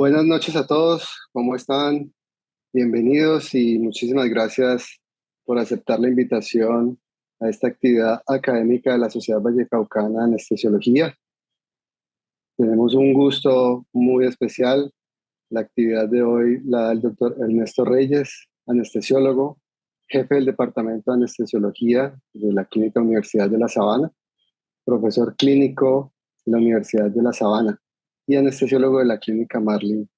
Buenas noches a todos, ¿cómo están? Bienvenidos y muchísimas gracias por aceptar la invitación a esta actividad académica de la Sociedad Vallecaucana de Anestesiología. Tenemos un gusto muy especial. La actividad de hoy la da el doctor Ernesto Reyes, anestesiólogo, jefe del Departamento de Anestesiología de la Clínica Universidad de La Sabana, profesor clínico de la Universidad de La Sabana y anestesiólogo de la Clínica Marlin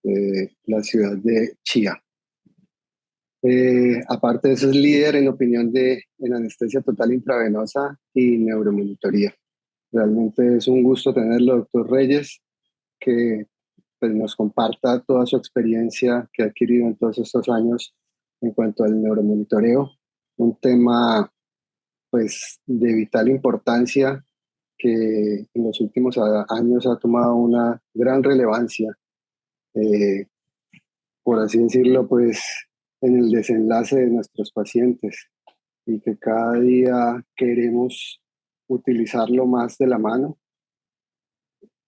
de la ciudad de Chía. Aparte de eso, es líder en opinión en anestesia total intravenosa y neuromonitoría. Realmente es un gusto tenerlo, doctor Reyes, que pues, nos comparta toda su experiencia que ha adquirido en todos estos años en cuanto al neuromonitoreo, un tema pues de vital importancia que en los últimos años ha tomado una gran relevancia, eh, por así decirlo, pues en el desenlace de nuestros pacientes y que cada día queremos utilizarlo más de la mano.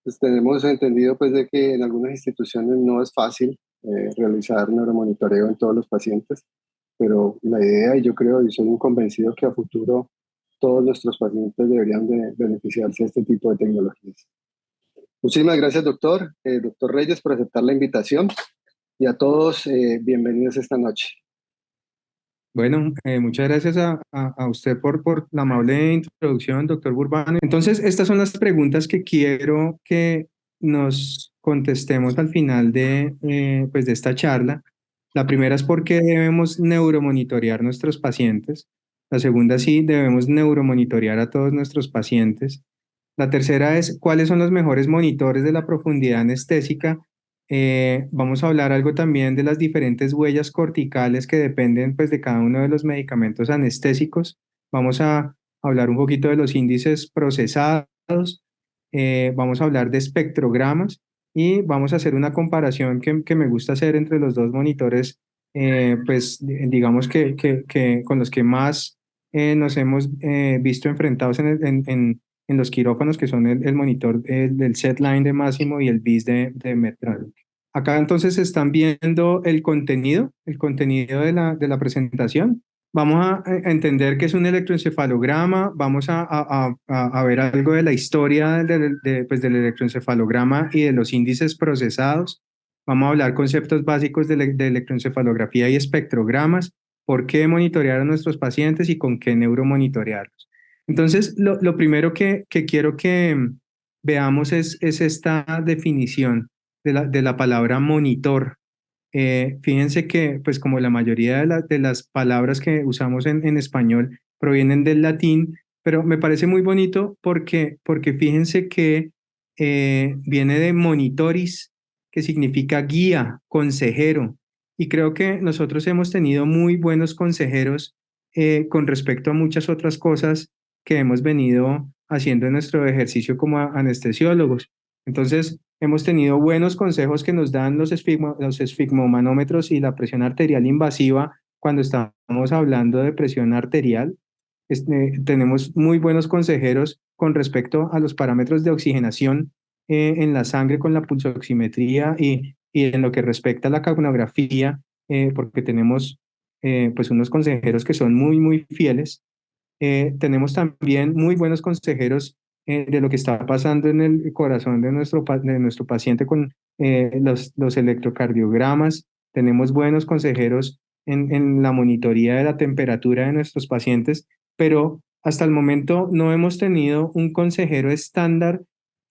Pues tenemos entendido pues de que en algunas instituciones no es fácil realizar neuromonitoreo en todos los pacientes, pero la idea, y yo creo y soy un convencido que a futuro todos nuestros pacientes deberían de beneficiarse de este tipo de tecnologías. Muchísimas gracias, doctor Reyes, por aceptar la invitación y a todos bienvenidos esta noche. Bueno, muchas gracias a usted por la amable introducción, doctor Burbano. Entonces, estas son las preguntas que quiero que nos contestemos al final pues de esta charla. La primera es por qué debemos neuromonitorear nuestros pacientes. La segunda, sí, debemos neuromonitorear a todos nuestros pacientes. La tercera es cuáles son los mejores monitores de la profundidad anestésica. Vamos a hablar algo también de las diferentes huellas corticales que dependen pues, de cada uno de los medicamentos anestésicos. Vamos a hablar un poquito de los índices procesados. Vamos a hablar de espectrogramas y vamos a hacer una comparación que me gusta hacer entre los dos monitores, pues digamos que con los que más nos hemos visto enfrentados en los quirófanos, que son el monitor del SedLine de Máximo y el BIS de Medtronic. Acá entonces están viendo el contenido de la presentación. Vamos a entender qué es un electroencefalograma, vamos a ver algo de la historia pues, del electroencefalograma y de los índices procesados. Vamos a hablar conceptos básicos de electroencefalografía y espectrogramas, por qué monitorear a nuestros pacientes y con qué neuromonitorearlos. Entonces, lo primero que quiero que veamos es esta definición de la palabra monitor. Fíjense que, pues como la mayoría de las palabras que usamos en español provienen del latín, pero me parece muy bonito porque fíjense que viene de monitoris, que significa guía, consejero, y creo que nosotros hemos tenido muy buenos consejeros con respecto a muchas otras cosas que hemos venido haciendo en nuestro ejercicio como anestesiólogos. Entonces, hemos tenido buenos consejos que nos dan los esfigmomanómetros y la presión arterial invasiva cuando estamos hablando de presión arterial. Tenemos muy buenos consejeros con respecto a los parámetros de oxigenación en la sangre con la pulsoximetría y en lo que respecta a la capnografía, porque tenemos pues unos consejeros que son muy fieles. Tenemos también muy buenos consejeros de lo que está pasando en el corazón de nuestro paciente con los electrocardiogramas. Tenemos buenos consejeros en la monitoría de la temperatura de nuestros pacientes, pero hasta el momento no hemos tenido un consejero estándar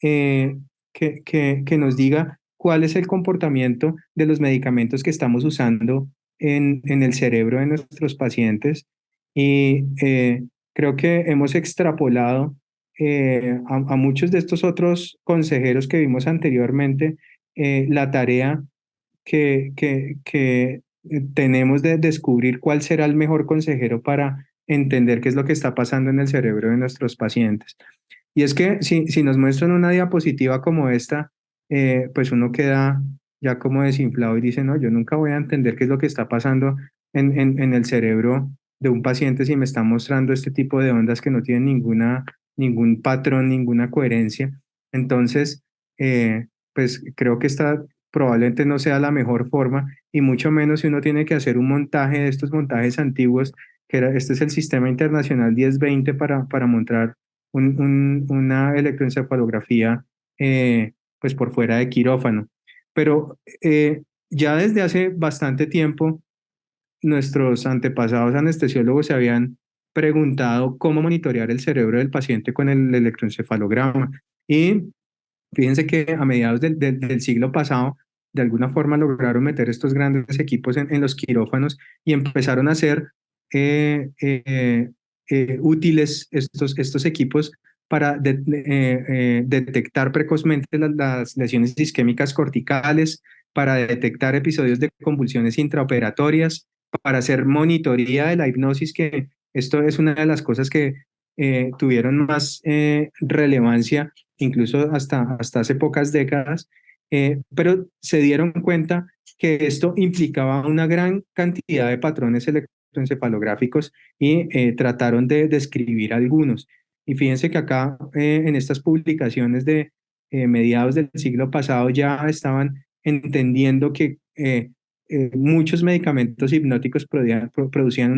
eh, que nos diga cuál es el comportamiento de los medicamentos que estamos usando en el cerebro de nuestros pacientes. Y creo que hemos extrapolado a muchos de estos otros consejeros que vimos anteriormente la tarea que tenemos de descubrir cuál será el mejor consejero para entender qué es lo que está pasando en el cerebro de nuestros pacientes. Y es que si nos muestran una diapositiva como esta, pues uno queda ya como desinflado y dice, no, yo nunca voy a entender qué es lo que está pasando en el cerebro de un paciente si me está mostrando este tipo de ondas que no tienen ningún patrón, ninguna coherencia. Entonces, pues creo que esta probablemente no sea la mejor forma, y mucho menos si uno tiene que hacer un montaje de estos montajes antiguos, este es el Sistema Internacional 1020 para montar una electroencefalografía pues por fuera de quirófano. Pero ya desde hace bastante tiempo nuestros antepasados anestesiólogos se habían preguntado cómo monitorear el cerebro del paciente con el electroencefalograma. Y fíjense que a mediados del siglo pasado, de alguna forma lograron meter estos grandes equipos en los quirófanos y empezaron a ser útiles estos equipos para detectar precozmente las lesiones isquémicas corticales, para detectar episodios de convulsiones intraoperatorias, para hacer monitoría de la hipnosis, que esto es una de las cosas que tuvieron más relevancia incluso hasta hace pocas décadas, pero se dieron cuenta que esto implicaba una gran cantidad de patrones electroencefalográficos y trataron de describir algunos. Y fíjense que acá en estas publicaciones de mediados del siglo pasado ya estaban entendiendo que muchos medicamentos hipnóticos producían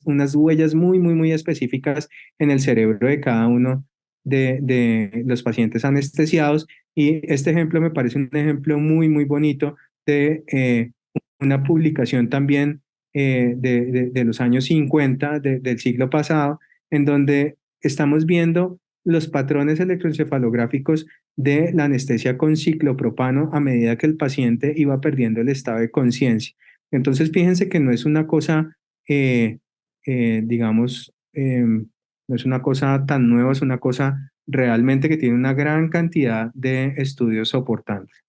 unas huellas muy específicas en el cerebro de cada uno de los pacientes anestesiados. Y este ejemplo me parece un ejemplo muy bonito de una publicación también de los años 50 del siglo pasado, en donde estamos viendo los patrones electroencefalográficos de la anestesia con ciclopropano a medida que el paciente iba perdiendo el estado de conciencia. Entonces, fíjense que no es una cosa, digamos, no es una cosa tan nueva, es una cosa realmente que tiene una gran cantidad de estudios soportantes.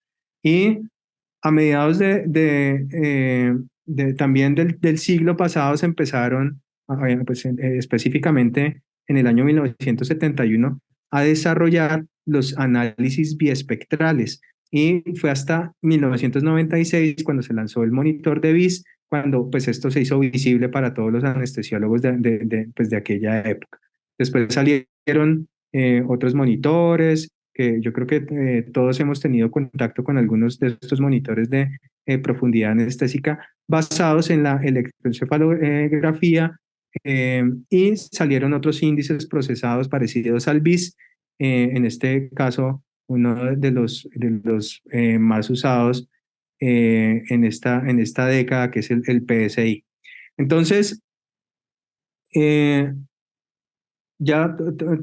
Y a mediados también del siglo pasado se empezaron, pues, específicamente en el año 1971, a desarrollar los análisis biespectrales. Y fue hasta 1996 cuando se lanzó el monitor de BIS, cuando pues esto se hizo visible para todos los anestesiólogos pues, de aquella época. Después salieron otros monitores, que yo creo que todos hemos tenido contacto con algunos de estos monitores de profundidad anestésica basados en la electroencefalografía, y salieron otros índices procesados parecidos al BIS, en este caso uno de los más usados en esta década, que es el PSI. Entonces, eh, ya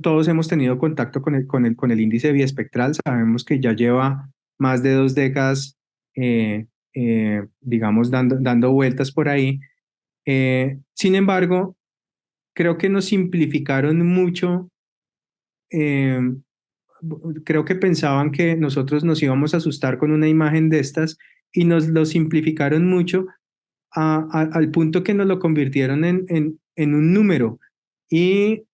todos hemos tenido contacto con el índice biespectral, sabemos que ya lleva más de 2 décadas, digamos, dando vueltas por ahí. Sin embargo, creo que nos simplificaron mucho. eh, Creo que pensaban que nosotros nos íbamos a asustar con una imagen de estas y nos lo simplificaron mucho al punto que nos lo convirtieron en un número. Y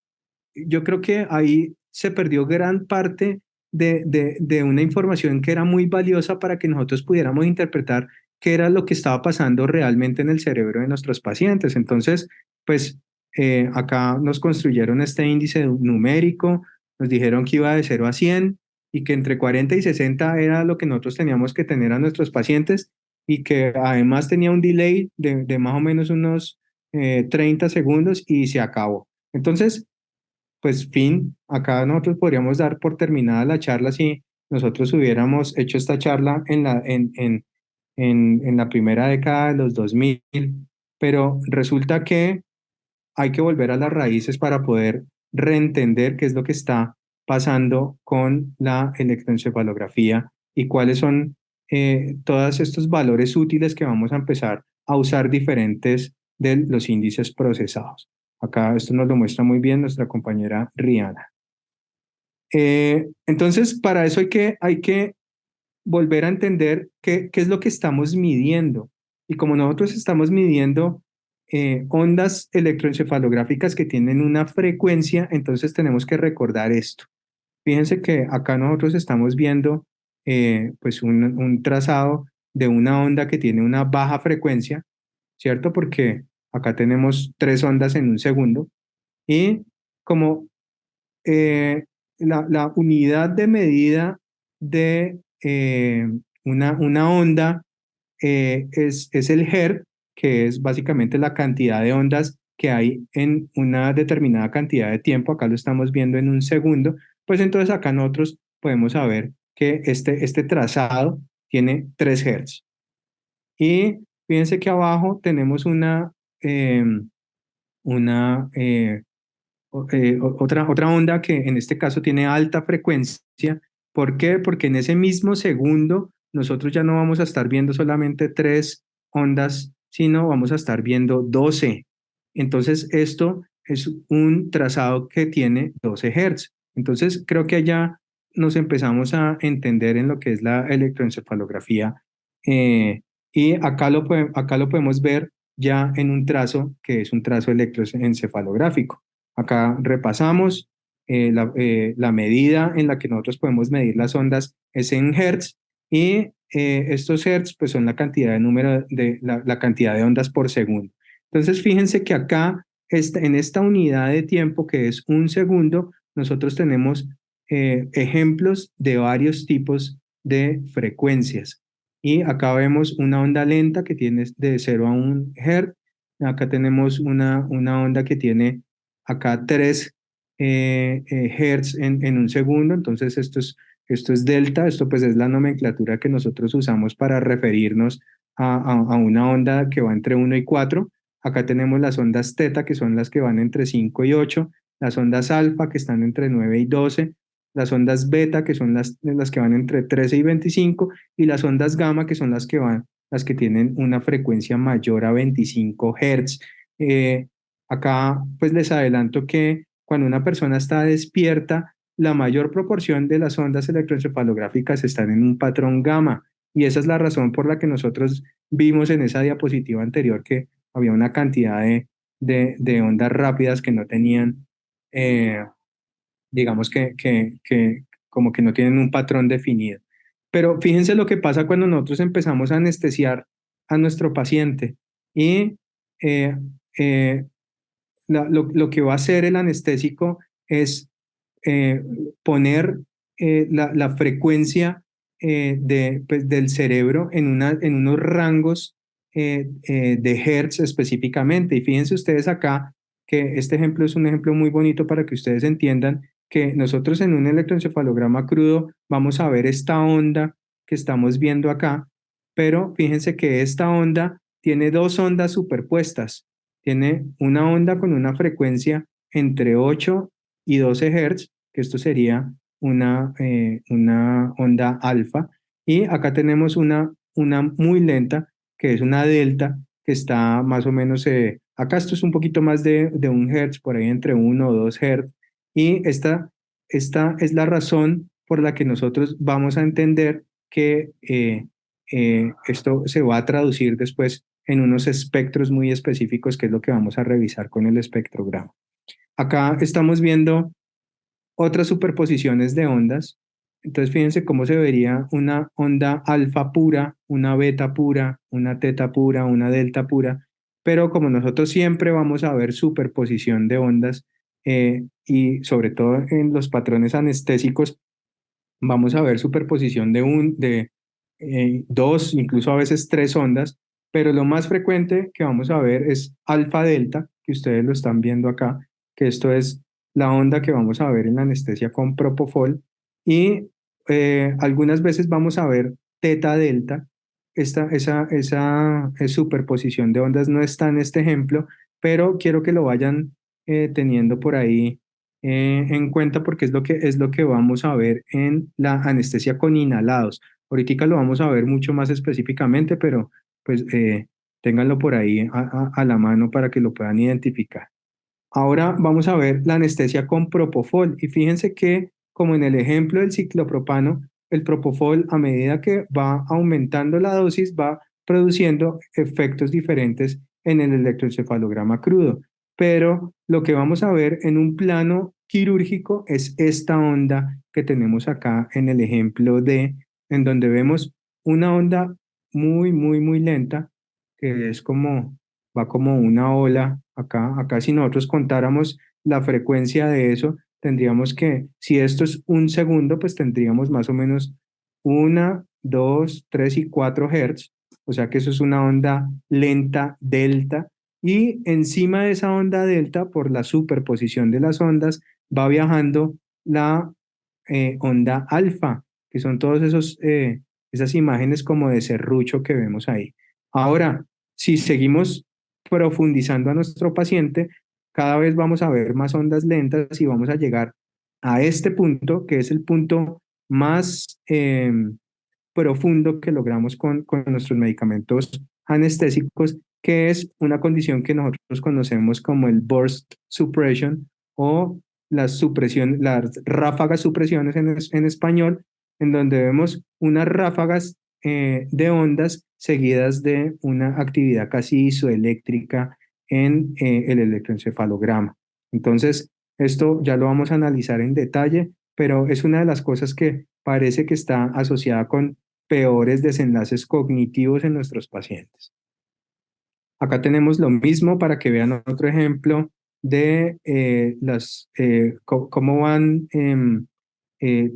yo creo que ahí se perdió gran parte de una información que era muy valiosa para que nosotros pudiéramos interpretar qué era lo que estaba pasando realmente en el cerebro de nuestros pacientes. Entonces, pues acá nos construyeron este índice numérico, nos dijeron que iba de 0 a 100 y que entre 40 y 60 era lo que nosotros teníamos que tener a nuestros pacientes, y que además tenía un delay de más o menos unos 30 segundos y se acabó. Entonces, pues fin, acá nosotros podríamos dar por terminada la charla si nosotros hubiéramos hecho esta charla en la primera década de los 2000, pero resulta que hay que volver a las raíces para poder reentender qué es lo que está pasando con la electroencefalografía y cuáles son todos estos valores útiles que vamos a empezar a usar diferentes de los índices procesados. Acá esto nos lo muestra muy bien nuestra compañera Rihanna. Entonces, para eso hay que volver a entender qué es lo que estamos midiendo. Y como nosotros estamos midiendo ondas electroencefalográficas que tienen una frecuencia, entonces tenemos que recordar esto. Fíjense que acá nosotros estamos viendo pues un trazado de una onda que tiene una baja frecuencia, ¿cierto? Porque acá tenemos 3 ondas en un segundo. Y como la unidad de medida de una onda es el Hertz, que es básicamente la cantidad de ondas que hay en una determinada cantidad de tiempo. Acá lo estamos viendo en un segundo. Pues entonces acá nosotros podemos saber que este trazado tiene 3 Hertz. Y fíjense que abajo tenemos una otra onda que en este caso tiene alta frecuencia. ¿Por qué? Porque en ese mismo segundo nosotros ya no vamos a estar viendo solamente 3 ondas, sino vamos a estar viendo 12. Entonces esto es un trazado que tiene 12 Hz. Entonces creo que allá nos empezamos a entender en lo que es la electroencefalografía. eh, y acá lo podemos ver ya en un trazo que es un trazo electroencefalográfico. Acá repasamos la medida en la que nosotros podemos medir las ondas es en hertz, y estos hertz pues son la cantidad de número de la cantidad de ondas por segundo. Entonces fíjense que acá en esta unidad de tiempo que es un segundo, nosotros tenemos ejemplos de varios tipos de frecuencias. Y acá vemos una onda lenta que tiene de 0 a 1 hertz. Acá tenemos una onda que tiene acá 3 hertz en un segundo. Entonces esto es delta. Esto pues es la nomenclatura que nosotros usamos para referirnos a una onda que va entre 1 y 4. Acá tenemos las ondas teta, que son las que van entre 5 y 8, las ondas alfa, que están entre 9 y 12, las ondas beta, que son las que van entre 13 y 25, y las ondas gamma, que son las que tienen una frecuencia mayor a 25 Hz. Eh, Acá pues les adelanto que cuando una persona está despierta, la mayor proporción de las ondas electroencefalográficas están en un patrón gamma, y esa es la razón por la que nosotros vimos en esa diapositiva anterior que había una cantidad de ondas rápidas que no tenían, digamos que como que no tienen un patrón definido. Pero fíjense lo que pasa cuando nosotros empezamos a anestesiar a nuestro paciente, y eh, eh, lo que va a hacer el anestésico es eh, poner la frecuencia pues, del cerebro en unos rangos de hertz específicamente. Y fíjense ustedes acá que este ejemplo es un ejemplo muy bonito para que ustedes entiendan que nosotros en un electroencefalograma crudo vamos a ver esta onda que estamos viendo acá, pero fíjense que esta onda tiene 2 ondas superpuestas. Tiene una onda con una frecuencia entre 8 y 12 Hz, que esto sería una onda alfa, y acá tenemos una muy lenta, que es una delta, que está más o menos, acá esto es un poquito más de 1 Hz, por ahí entre 1 o 2 Hz, y esta es la razón por la que nosotros vamos a entender que esto se va a traducir después en unos espectros muy específicos, que es lo que vamos a revisar con el espectrograma. Acá estamos viendo otras superposiciones de ondas. Entonces fíjense cómo se vería una onda alfa pura, una beta pura, una teta pura, una delta pura, pero como nosotros siempre vamos a ver superposición de ondas, y sobre todo en los patrones anestésicos vamos a ver superposición de 2, incluso a veces 3 ondas, pero lo más frecuente que vamos a ver es alfa delta, que ustedes lo están viendo acá, que esto es la onda que vamos a ver en la anestesia con propofol, y algunas veces vamos a ver teta delta. Esa superposición de ondas no está en este ejemplo, pero quiero que lo vayan teniendo por ahí en cuenta, porque es lo que vamos a ver en la anestesia con inhalados. Ahorita lo vamos a ver mucho más específicamente, pero pues ténganlo por ahí a la mano para que lo puedan identificar. Ahora vamos a ver la anestesia con propofol, y fíjense que como en el ejemplo del ciclopropano, el propofol a medida que va aumentando la dosis va produciendo efectos diferentes en el electroencefalograma crudo. Pero lo que vamos a ver en un plano quirúrgico es esta onda que tenemos acá en el ejemplo en donde vemos una onda muy lenta, que es como va como una ola acá. Acá si nosotros contáramos la frecuencia de eso, tendríamos que, si esto es un segundo, pues tendríamos más o menos una 2, 3 y 4 Hz, o sea que eso es una onda lenta delta, y encima de esa onda delta, por la superposición de las ondas, va viajando la onda alfa, que son todos esas imágenes como de serrucho que vemos ahí. Ahora, si seguimos profundizando a nuestro paciente, cada vez vamos a ver más ondas lentas y vamos a llegar a este punto, que es el punto más profundo que logramos con nuestros medicamentos anestésicos, que es una condición que nosotros conocemos como el burst suppression o las ráfagas supresiones en español, en donde vemos unas ráfagas de ondas seguidas de una actividad casi isoeléctrica en el electroencefalograma. Entonces, esto ya lo vamos a analizar en detalle, pero es una de las cosas que parece que está asociada con peores desenlaces cognitivos en nuestros pacientes. Acá tenemos lo mismo para que vean otro ejemplo de cómo van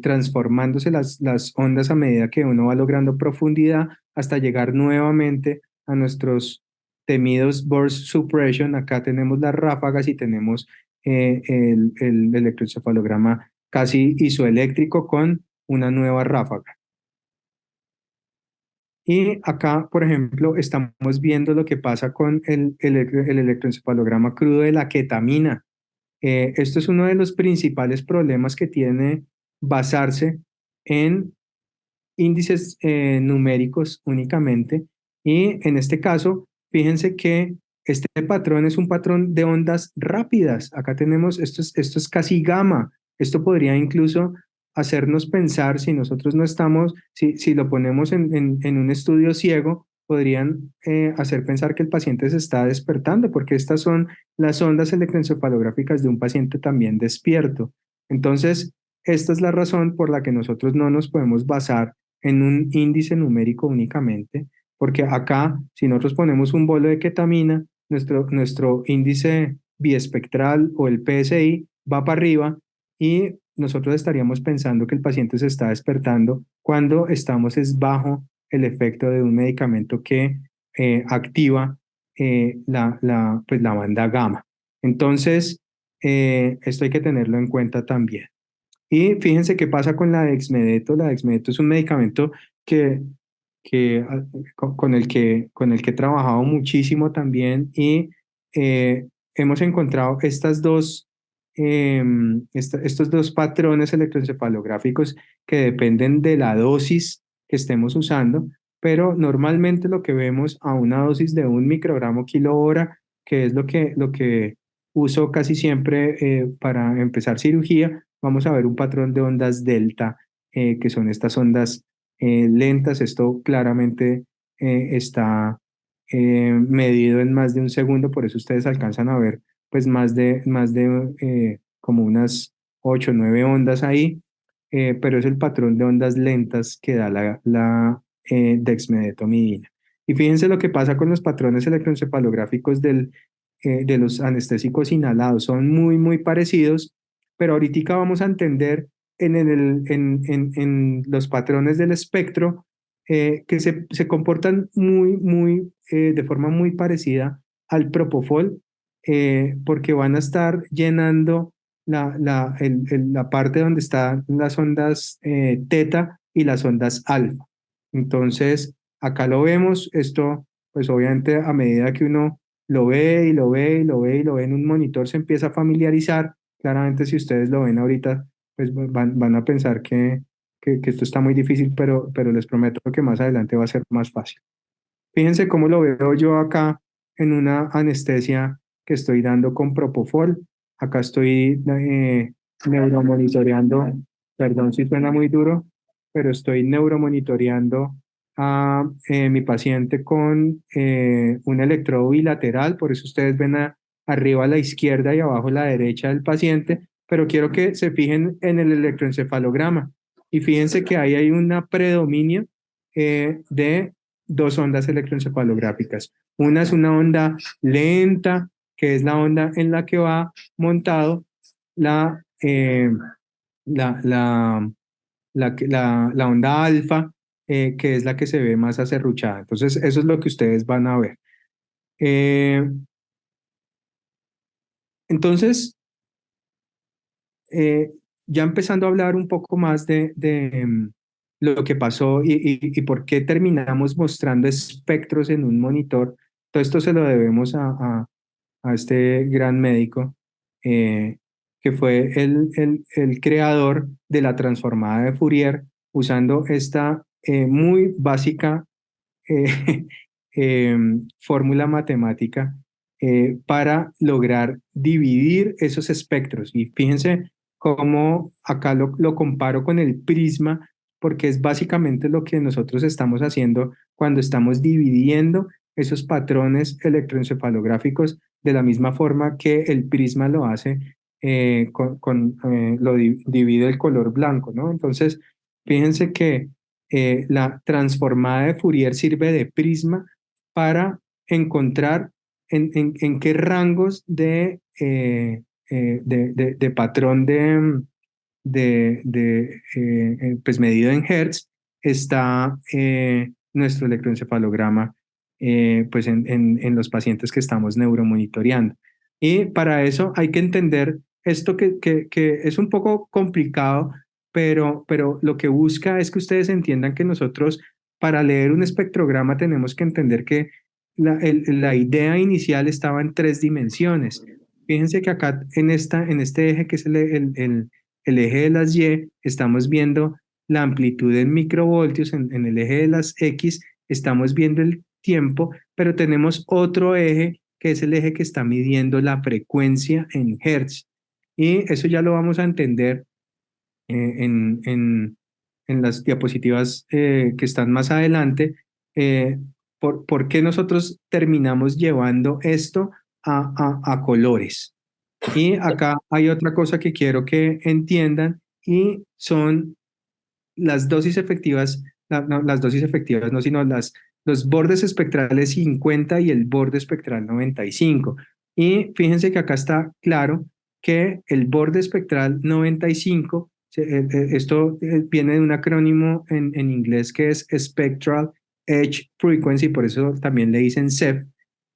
transformándose las ondas a medida que uno va logrando profundidad hasta llegar nuevamente a nuestros temidos burst suppression. Acá tenemos las ráfagas y tenemos el electroencefalograma casi isoeléctrico con una nueva ráfaga. Y acá, por ejemplo, estamos viendo lo que pasa con el electroencefalograma crudo de la ketamina. Esto es uno de los principales problemas que tiene basarse en índices numéricos únicamente. Y en este caso, fíjense que este patrón es un patrón de ondas rápidas. Acá tenemos, esto es casi gamma. Esto podría incluso hacernos pensar, si nosotros no estamos, si lo ponemos en un estudio ciego, podrían hacer pensar que el paciente se está despertando, porque estas son las ondas electroencefalográficas de un paciente también despierto. Entonces, esta es la razón por la que nosotros no nos podemos basar en un índice numérico únicamente, porque acá, si nosotros ponemos un bolo de ketamina, nuestro índice biespectral o el PSI va para arriba y nosotros estaríamos pensando que el paciente se está despertando cuando estamos es bajo el efecto de un medicamento que activa pues la banda gamma. Entonces, esto hay que tenerlo en cuenta también. Y fíjense qué pasa con la dexmedeto. La dexmedeto es un medicamento que, con el que he trabajado muchísimo también y hemos encontrado estos dos patrones electroencefalográficos que dependen de la dosis que estemos usando, pero normalmente lo que vemos a una dosis de 1 microgramo kilo hora, que es lo que uso casi siempre para empezar cirugía, vamos a ver un patrón de ondas delta, que son estas ondas lentas. Esto claramente está medido en más de un segundo, por eso ustedes alcanzan a ver pues más de como unas 8 o 9 ondas ahí, pero es el patrón de ondas lentas que da la dexmedetomidina. Y fíjense lo que pasa con los patrones electroencefalográficos de los anestésicos inhalados. Son muy, muy parecidos, pero ahorita vamos a entender en los patrones del espectro que se comportan de forma muy parecida al propofol, porque van a estar llenando la parte donde están las ondas teta y las ondas alfa. Entonces, acá lo vemos, esto pues obviamente a medida que uno lo ve y lo ve y lo ve y lo ve en un monitor se empieza a familiarizar. Claramente si ustedes lo ven ahorita, pues van a pensar que esto está muy difícil, pero les prometo que más adelante va a ser más fácil. Fíjense cómo lo veo yo acá en una anestesia que estoy dando con propofol. Acá estoy neuromonitoreando, perdón si suena muy duro, pero estoy neuromonitoreando a mi paciente con un electrodo bilateral. Por eso ustedes ven arriba a la izquierda y abajo a la derecha del paciente, pero quiero que se fijen en el electroencefalograma y fíjense que ahí hay una predominio de dos ondas electroencefalográficas. Una es una onda lenta, que es la onda en la que va montado la, eh, la, la, la onda alfa, que es la que se ve más acerruchada. Entonces, eso es lo que ustedes van a ver. Eh, entonces, eh, ya empezando a hablar un poco más de lo que pasó y por qué terminamos mostrando espectros en un monitor, todo esto se lo debemos a este gran médico, eh, que fue el creador de la transformada de Fourier, usando esta muy básica eh, fórmula matemática para lograr dividir esos espectros. Y fíjense cómo acá lo comparo con el prisma, porque es básicamente lo que nosotros estamos haciendo cuando estamos dividiendo esos patrones electroencefalográficos de la misma forma que el prisma lo hace, divide el color blanco, ¿no? Entonces, fíjense que la transformada de Fourier sirve de prisma para encontrar en qué rangos de patrón pues medido en Hertz está nuestro electroencefalograma, pues en los pacientes que estamos neuromonitoreando. Y para eso hay que entender esto que es un poco complicado, pero lo que busca es que ustedes entiendan que nosotros, para leer un espectrograma, tenemos que entender que la idea inicial estaba en tres dimensiones. Fíjense que acá en este eje, que es el eje de las Y, estamos viendo la amplitud en microvoltios, en el eje de las X estamos viendo el tiempo, pero tenemos otro eje que es el eje que está midiendo la frecuencia en hertz. Y eso ya lo vamos a entender en las diapositivas que están más adelante, eh, por qué nosotros terminamos llevando esto a colores. Y acá hay otra cosa que quiero que entiendan y son las dosis efectivas, no, las dosis efectivas no, sino los bordes espectrales 50 y el borde espectral 95. Y fíjense que acá está claro que el borde espectral 95, esto viene de un acrónimo en inglés que es Spectral Edge Frequency, por eso también le dicen CEF.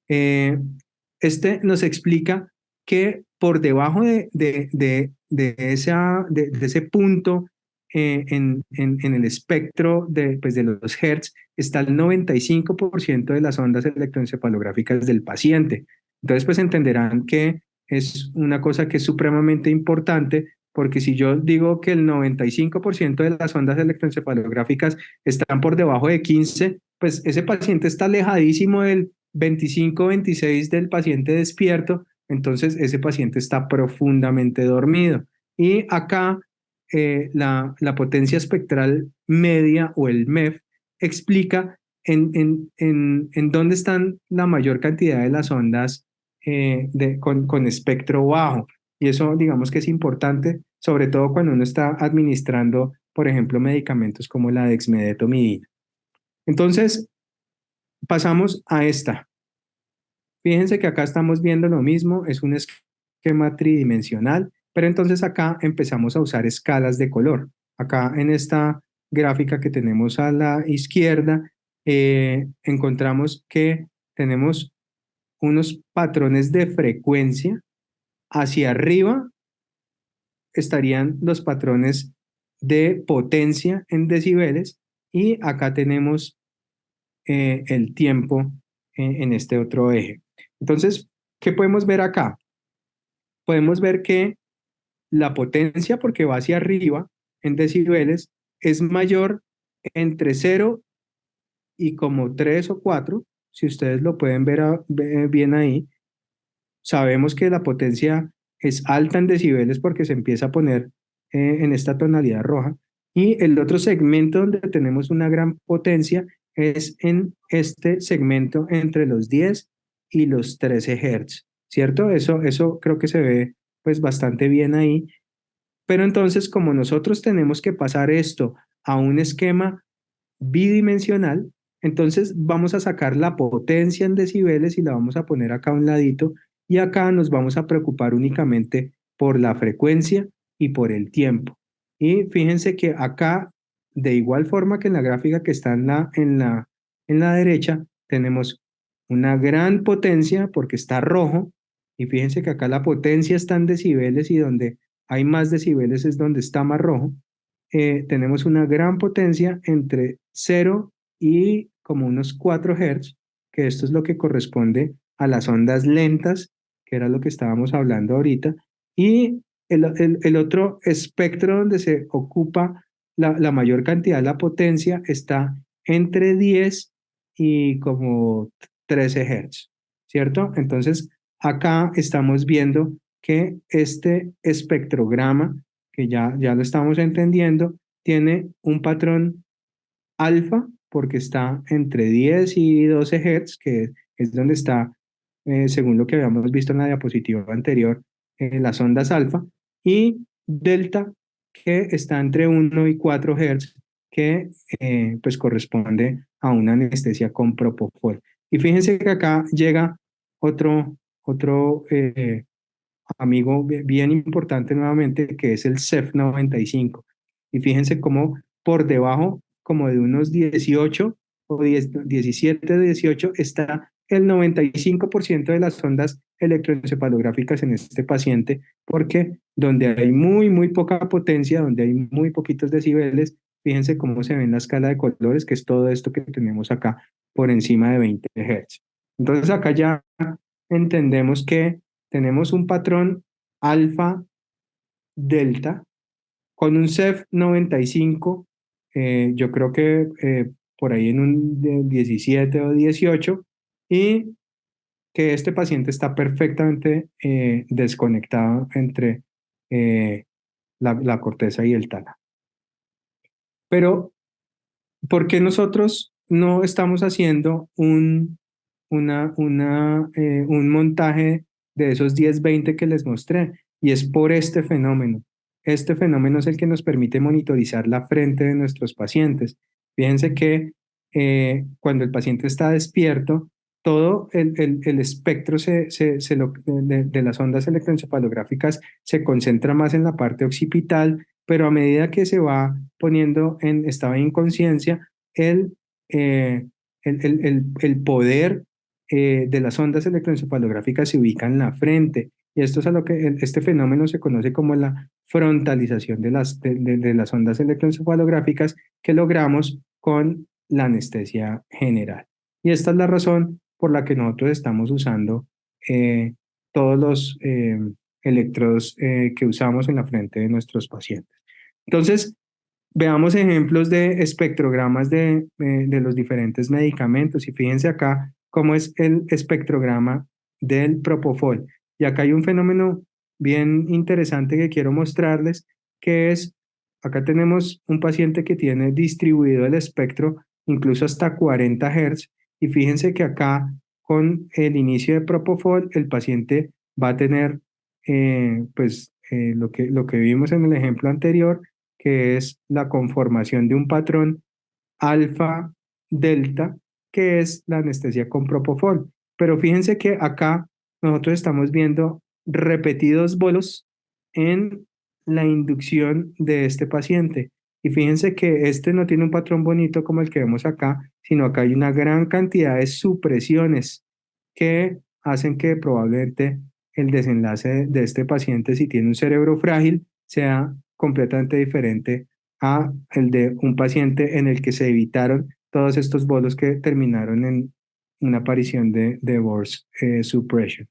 Este nos explica que por debajo de ese punto en el espectro pues de los Hertz está el 95% de las ondas electroencefalográficas del paciente. Entonces, pues entenderán que es una cosa que es supremamente importante, porque si yo digo que el 95% de las ondas electroencefalográficas están por debajo de 15, pues ese paciente está alejadísimo del 25-26 del paciente despierto, entonces ese paciente está profundamente dormido. Y acá la potencia espectral media o el MEF explica en dónde están la mayor cantidad de las ondas con espectro bajo. Y eso digamos que es importante, sobre todo cuando uno está administrando, por ejemplo, medicamentos como la dexmedetomidina. Entonces, pasamos a esta. Fíjense que acá estamos viendo lo mismo, es un esquema tridimensional, pero entonces acá empezamos a usar escalas de color. Acá en esta gráfica que tenemos a la izquierda, encontramos que tenemos unos patrones de frecuencia. Hacia arriba estarían los patrones de potencia en decibeles y acá tenemos el tiempo en este otro eje. Entonces, ¿qué podemos ver acá? Podemos ver que la potencia, porque va hacia arriba en decibeles, es mayor entre 0 y como 3 o 4. Si ustedes lo pueden ver bien ahí, sabemos que la potencia es alta en decibeles porque se empieza a poner en esta tonalidad roja. Y el otro segmento donde tenemos una gran potencia es en este segmento entre los 10 y los 13 Hz, ¿cierto? Eso creo que se ve pues bastante bien ahí. Pero entonces, como nosotros tenemos que pasar esto a un esquema bidimensional, entonces vamos a sacar la potencia en decibeles y la vamos a poner acá a un ladito y acá nos vamos a preocupar únicamente por la frecuencia y por el tiempo. Y fíjense que acá de igual forma que en la gráfica que está en la derecha, tenemos una gran potencia porque está rojo, y fíjense que acá la potencia está en decibeles y donde hay más decibeles es donde está más rojo. Tenemos una gran potencia entre 0 y como unos 4 Hz, que esto es lo que corresponde a las ondas lentas, que era lo que estábamos hablando ahorita, y el otro espectro donde se ocupa la mayor cantidad de la potencia está entre 10 y como 13 Hz, ¿cierto? Entonces, acá estamos viendo que este espectrograma, que ya lo estamos entendiendo, tiene un patrón alfa porque está entre 10 y 12 Hz, que es donde está, según lo que habíamos visto en la diapositiva anterior, las ondas alfa, y delta, que está entre 1 y 4 Hz, que pues corresponde a una anestesia con propofol. Y fíjense que acá llega otro amigo bien importante nuevamente, que es el CEF 95. Y fíjense cómo por debajo, como de unos 18 o 10, 17, 18, está el 95% de las ondas electroencefalográficas en este paciente, porque donde hay muy poca potencia, donde hay muy poquitos decibeles, fíjense cómo se ve en la escala de colores, que es todo esto que tenemos acá por encima de 20 Hz. Entonces acá ya entendemos que tenemos un patrón alfa delta con un CEF 95, yo creo que por ahí en un 17 o 18, y que este paciente está perfectamente desconectado entre la corteza y el tálamo. Pero, ¿por qué nosotros no estamos haciendo un montaje de esos 10-20 que les mostré? Y es por este fenómeno. Este fenómeno es el que nos permite monitorizar la frente de nuestros pacientes. Fíjense que cuando el paciente está despierto, todo el espectro de las ondas electroencefalográficas se concentra más en la parte occipital, pero a medida que se va poniendo en estado de inconsciencia, el, eh, el poder de las ondas electroencefalográficas se ubica en la frente. Y esto es a lo que este fenómeno se conoce como la frontalización de las ondas electroencefalográficas que logramos con la anestesia general. Y esta es la razón por la que nosotros estamos usando todos los electrodos que usamos en la frente de nuestros pacientes. Entonces, veamos ejemplos de espectrogramas de los diferentes medicamentos, y fíjense acá cómo es el espectrograma del propofol. Y acá hay un fenómeno bien interesante que quiero mostrarles, que es, acá tenemos un paciente que tiene distribuido el espectro incluso hasta 40 Hz, y fíjense que acá con el inicio de propofol el paciente va a tener lo que vimos en el ejemplo anterior, que es la conformación de un patrón alfa-delta, que es la anestesia con propofol. Pero fíjense que acá nosotros estamos viendo repetidos bolos en la inducción de este paciente. Y fíjense que este no tiene un patrón bonito como el que vemos acá, sino acá hay una gran cantidad de supresiones que hacen que probablemente el desenlace de este paciente, si tiene un cerebro frágil, sea completamente diferente a el de un paciente en el que se evitaron todos estos bolos que terminaron en una aparición de Burst suppression.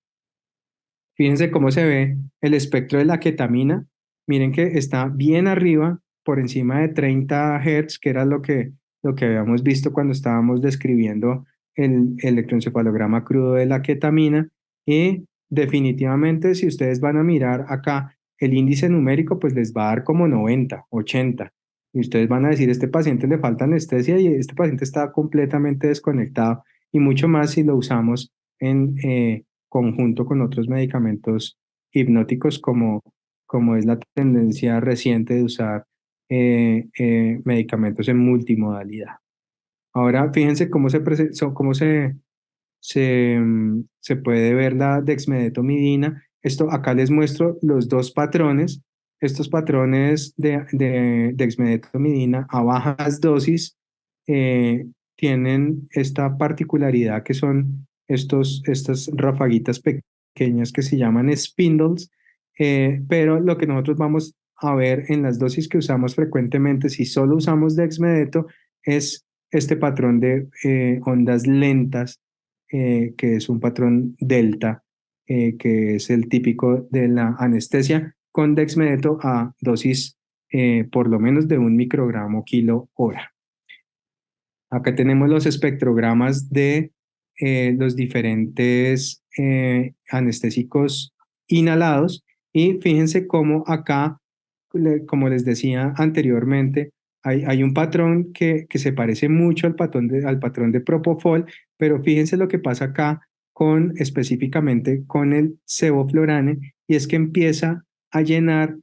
Fíjense cómo se ve el espectro de la ketamina. Miren que está bien arriba, por encima de 30 Hz, que era lo que habíamos visto cuando estábamos describiendo el electroencefalograma crudo de la ketamina. Y definitivamente, si ustedes van a mirar acá el índice numérico, pues les va a dar como 90, 80. Y ustedes van a decir, este paciente le falta anestesia y este paciente está completamente desconectado, y mucho más si lo usamos en conjunto con otros medicamentos hipnóticos, como es la tendencia reciente de usar medicamentos en multimodalidad. Ahora, fíjense cómo se puede ver la dexmedetomidina. Esto acá les muestro los dos patrones. estos patrones de dexmedetomidina a bajas dosis tienen esta particularidad que son estas rafaguitas pequeñas que se llaman spindles, pero lo que nosotros vamos a ver en las dosis que usamos frecuentemente, si solo usamos dexmedeto, es este patrón de ondas lentas, que es un patrón delta, que es el típico de la anestesia con dexmedeto a dosis por lo menos de 1 microgramo kilo hora. Acá tenemos los espectrogramas de los diferentes anestésicos inhalados y fíjense cómo acá, como les decía anteriormente, hay un patrón que se parece mucho al patrón de Propofol, pero fíjense lo que pasa acá específicamente con el sevoflurane, y es que empieza a llenar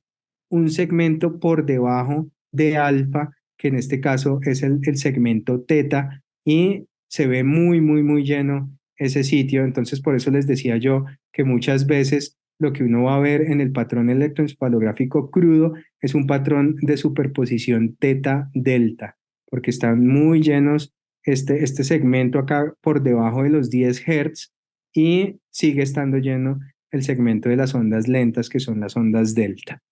un segmento por debajo de alfa, que en este caso es el segmento teta, y se ve muy, muy, muy lleno ese sitio. Entonces, por eso les decía yo que muchas veces lo que uno va a ver en el patrón electroencefalográfico crudo es un patrón de superposición teta-delta, porque están muy llenos este segmento acá por debajo de los 10 Hz y sigue estando lleno el segmento de las ondas lentas, que son las ondas delta.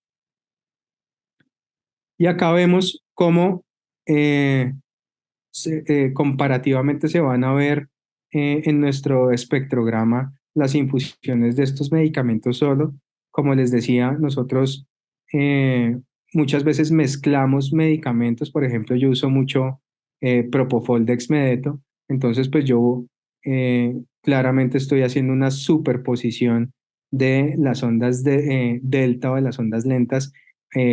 Y acá vemos cómo comparativamente se van a ver en nuestro espectrograma las infusiones de estos medicamentos solo. Como les decía, nosotros muchas veces mezclamos medicamentos. Por ejemplo, yo uso mucho Propofol dexmedeto. Entonces, pues yo claramente estoy haciendo una superposición de las ondas delta o de las ondas lentas,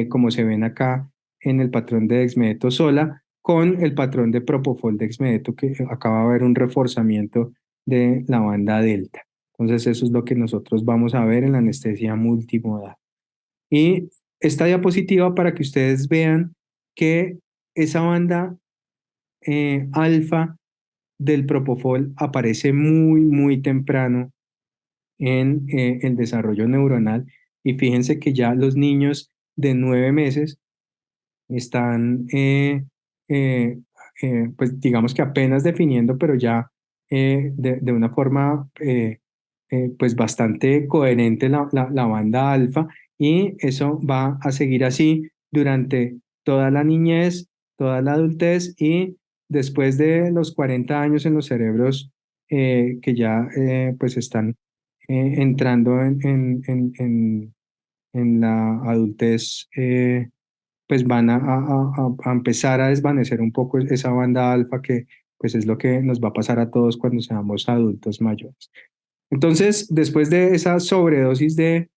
como se ven acá en el patrón de dexmedeto sola, con el patrón de Propofol dexmedeto, que acaba de haber un reforzamiento de la banda delta. Entonces eso es lo que nosotros vamos a ver en la anestesia multimodal. Y esta diapositiva para que ustedes vean que esa banda alfa del Propofol aparece muy, muy temprano en el desarrollo neuronal. Y fíjense que ya los niños de 9 meses están, pues digamos que apenas definiendo, pero ya de una forma pues bastante coherente la banda alfa, y eso va a seguir así durante toda la niñez, toda la adultez y después de los 40 años en los cerebros que ya pues están entrando en la adultez. Pues van a empezar a desvanecer un poco esa banda alfa, que pues es lo que nos va a pasar a todos cuando seamos adultos mayores. Entonces, después de esa sobredosis de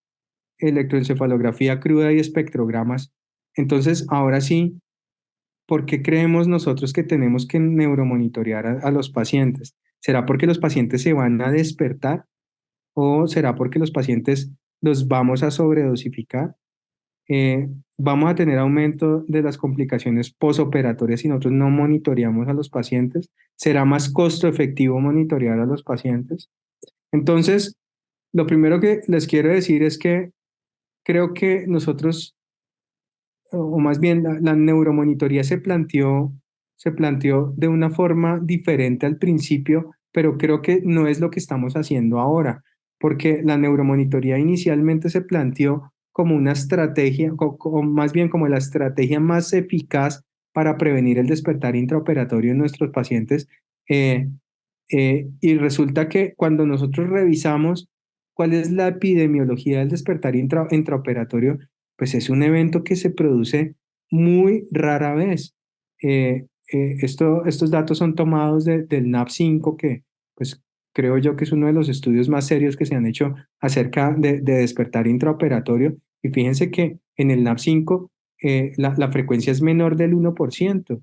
electroencefalografía cruda y espectrogramas, entonces ahora sí, ¿por qué creemos nosotros que tenemos que neuromonitorear a los pacientes? ¿Será porque los pacientes se van a despertar o será porque los pacientes los vamos a sobredosificar? Vamos a tener aumento de las complicaciones posoperatorias si nosotros no monitoreamos a los pacientes. ¿Será más costo efectivo monitorear a los pacientes? Entonces, lo primero que les quiero decir es que creo que nosotros, o más bien la neuromonitoría se planteó de una forma diferente al principio, pero creo que no es lo que estamos haciendo ahora, porque la neuromonitoría inicialmente se planteó como una estrategia, o más bien como la estrategia más eficaz para prevenir el despertar intraoperatorio en nuestros pacientes. eh, y resulta que cuando nosotros revisamos cuál es la epidemiología del despertar intraoperatorio, pues es un evento que se produce muy rara vez. Estos datos son tomados del NAP5, que pues creo yo que es uno de los estudios más serios que se han hecho acerca de despertar intraoperatorio. Y fíjense que en el NAP5 la frecuencia es menor del 1%.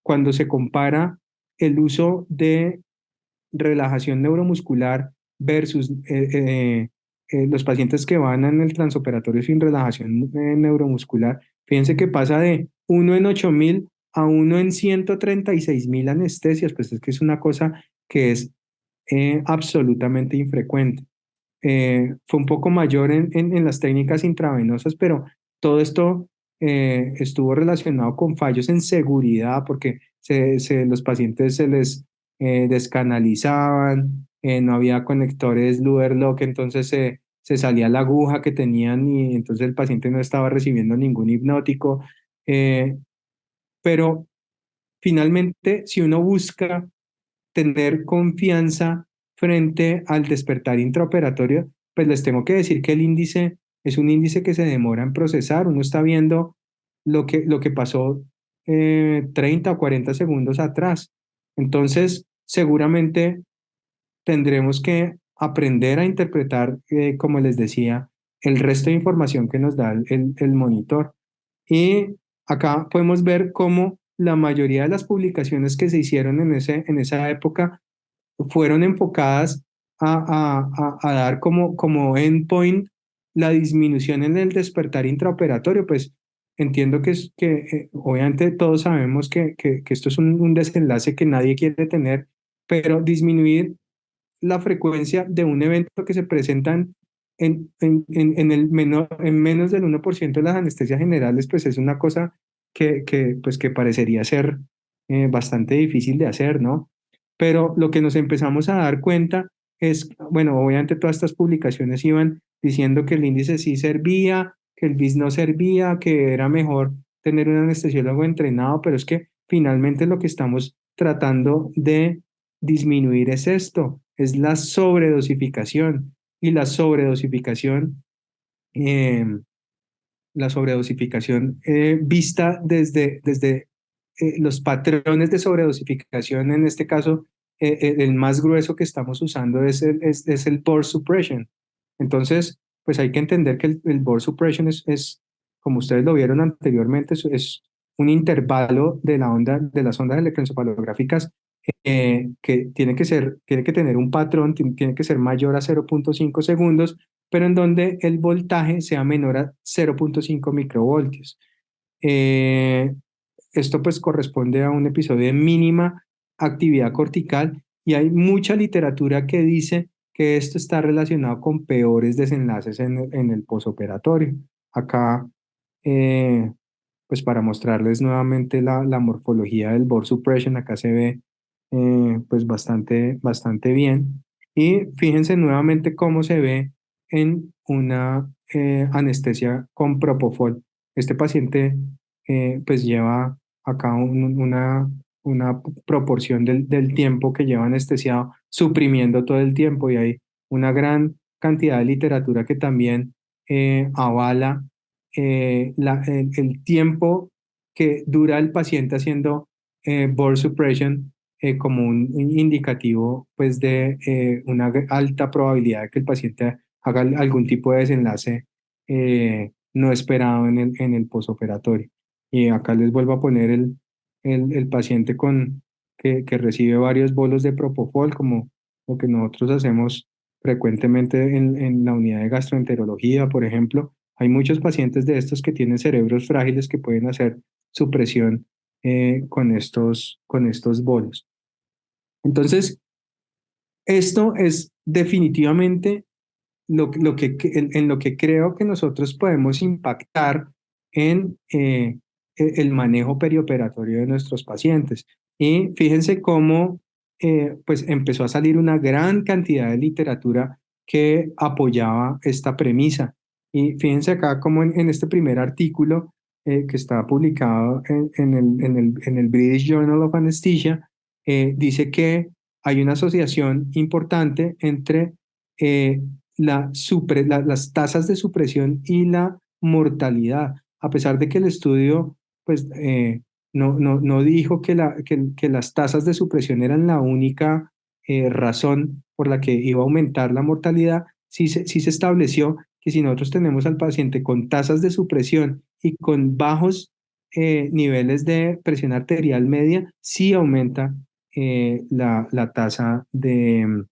Cuando se compara el uso de relajación neuromuscular versus los pacientes que van en el transoperatorio sin relajación neuromuscular, fíjense que pasa de 1 en 8.000 a 1 en 136.000 anestesias. Pues es que es una cosa que es absolutamente infrecuente. Fue un poco mayor en las técnicas intravenosas, pero todo esto estuvo relacionado con fallos en seguridad porque los pacientes se les descanalizaban, no había conectores Luer Lock, entonces se salía la aguja que tenían y entonces el paciente no estaba recibiendo ningún hipnótico. eh, pero finalmente, si uno busca tener confianza frente al despertar intraoperatorio, pues les tengo que decir que el índice es un índice que se demora en procesar. Uno está viendo lo que pasó 30 o 40 segundos atrás. Entonces, seguramente tendremos que aprender a interpretar, como les decía, el resto de información que nos da el monitor. Y acá podemos ver cómo la mayoría de las publicaciones que se hicieron en esa época fueron enfocadas a dar como endpoint la disminución en el despertar intraoperatorio. Pues entiendo que obviamente todos sabemos que esto es un desenlace que nadie quiere tener, pero disminuir la frecuencia de un evento que se presentan en el menor, en menos del 1% de las anestesias generales, pues es una cosa pues que parecería ser bastante difícil de hacer, ¿no? Pero lo que nos empezamos a dar cuenta es, bueno, obviamente todas estas publicaciones iban diciendo que el índice sí servía, que el BIS no servía, que era mejor tener un anestesiólogo entrenado, pero es que finalmente lo que estamos tratando de disminuir es esto, es la sobredosificación. Y eh, la sobredosificación vista desde los patrones de sobredosificación, en este caso, el más grueso que estamos usando es el burst suppression. Entonces, pues hay que entender que el burst suppression como ustedes lo vieron anteriormente, es un intervalo de de las ondas electroencefalográficas que tiene que tener un patrón, tiene que ser mayor a 0,5 segundos, pero en donde el voltaje sea menor a 0,5 microvoltios. Eh, Esto pues corresponde a un episodio de mínima actividad cortical y hay mucha literatura que dice que esto está relacionado con peores desenlaces en el posoperatorio. Acá, eh, pues para mostrarles nuevamente la morfología del board suppression, acá se ve pues bastante bien. Y fíjense nuevamente cómo se ve en una anestesia con propofol. Este paciente pues lleva acá una proporción del tiempo que lleva anestesiado, suprimiendo todo el tiempo y hay una gran cantidad de literatura que también avala el tiempo que dura el paciente haciendo board suppression como un indicativo pues de una alta probabilidad de que el paciente haga algún tipo de desenlace no esperado en el posoperatorio. Y acá les vuelvo a poner el paciente que recibe varios bolos de propofol, como lo que nosotros hacemos frecuentemente en la unidad de gastroenterología, por ejemplo. Hay muchos pacientes de estos que tienen cerebros frágiles que pueden hacer supresión con estos bolos. Entonces, esto es definitivamente en lo que creo que nosotros podemos impactar en el manejo perioperatorio de nuestros pacientes. Y fíjense cómo pues empezó a salir una gran cantidad de literatura que apoyaba esta premisa. Y fíjense acá como en este primer artículo que está publicado en el British Journal of Anesthesia, dice que hay una asociación importante entre eh, las tasas de supresión y la mortalidad, a pesar de que el estudio pues, no dijo que las tasas de supresión eran la única razón por la que iba a aumentar la mortalidad. Sí se estableció que si nosotros tenemos al paciente con tasas de supresión y con bajos niveles de presión arterial media, sí aumenta la tasa de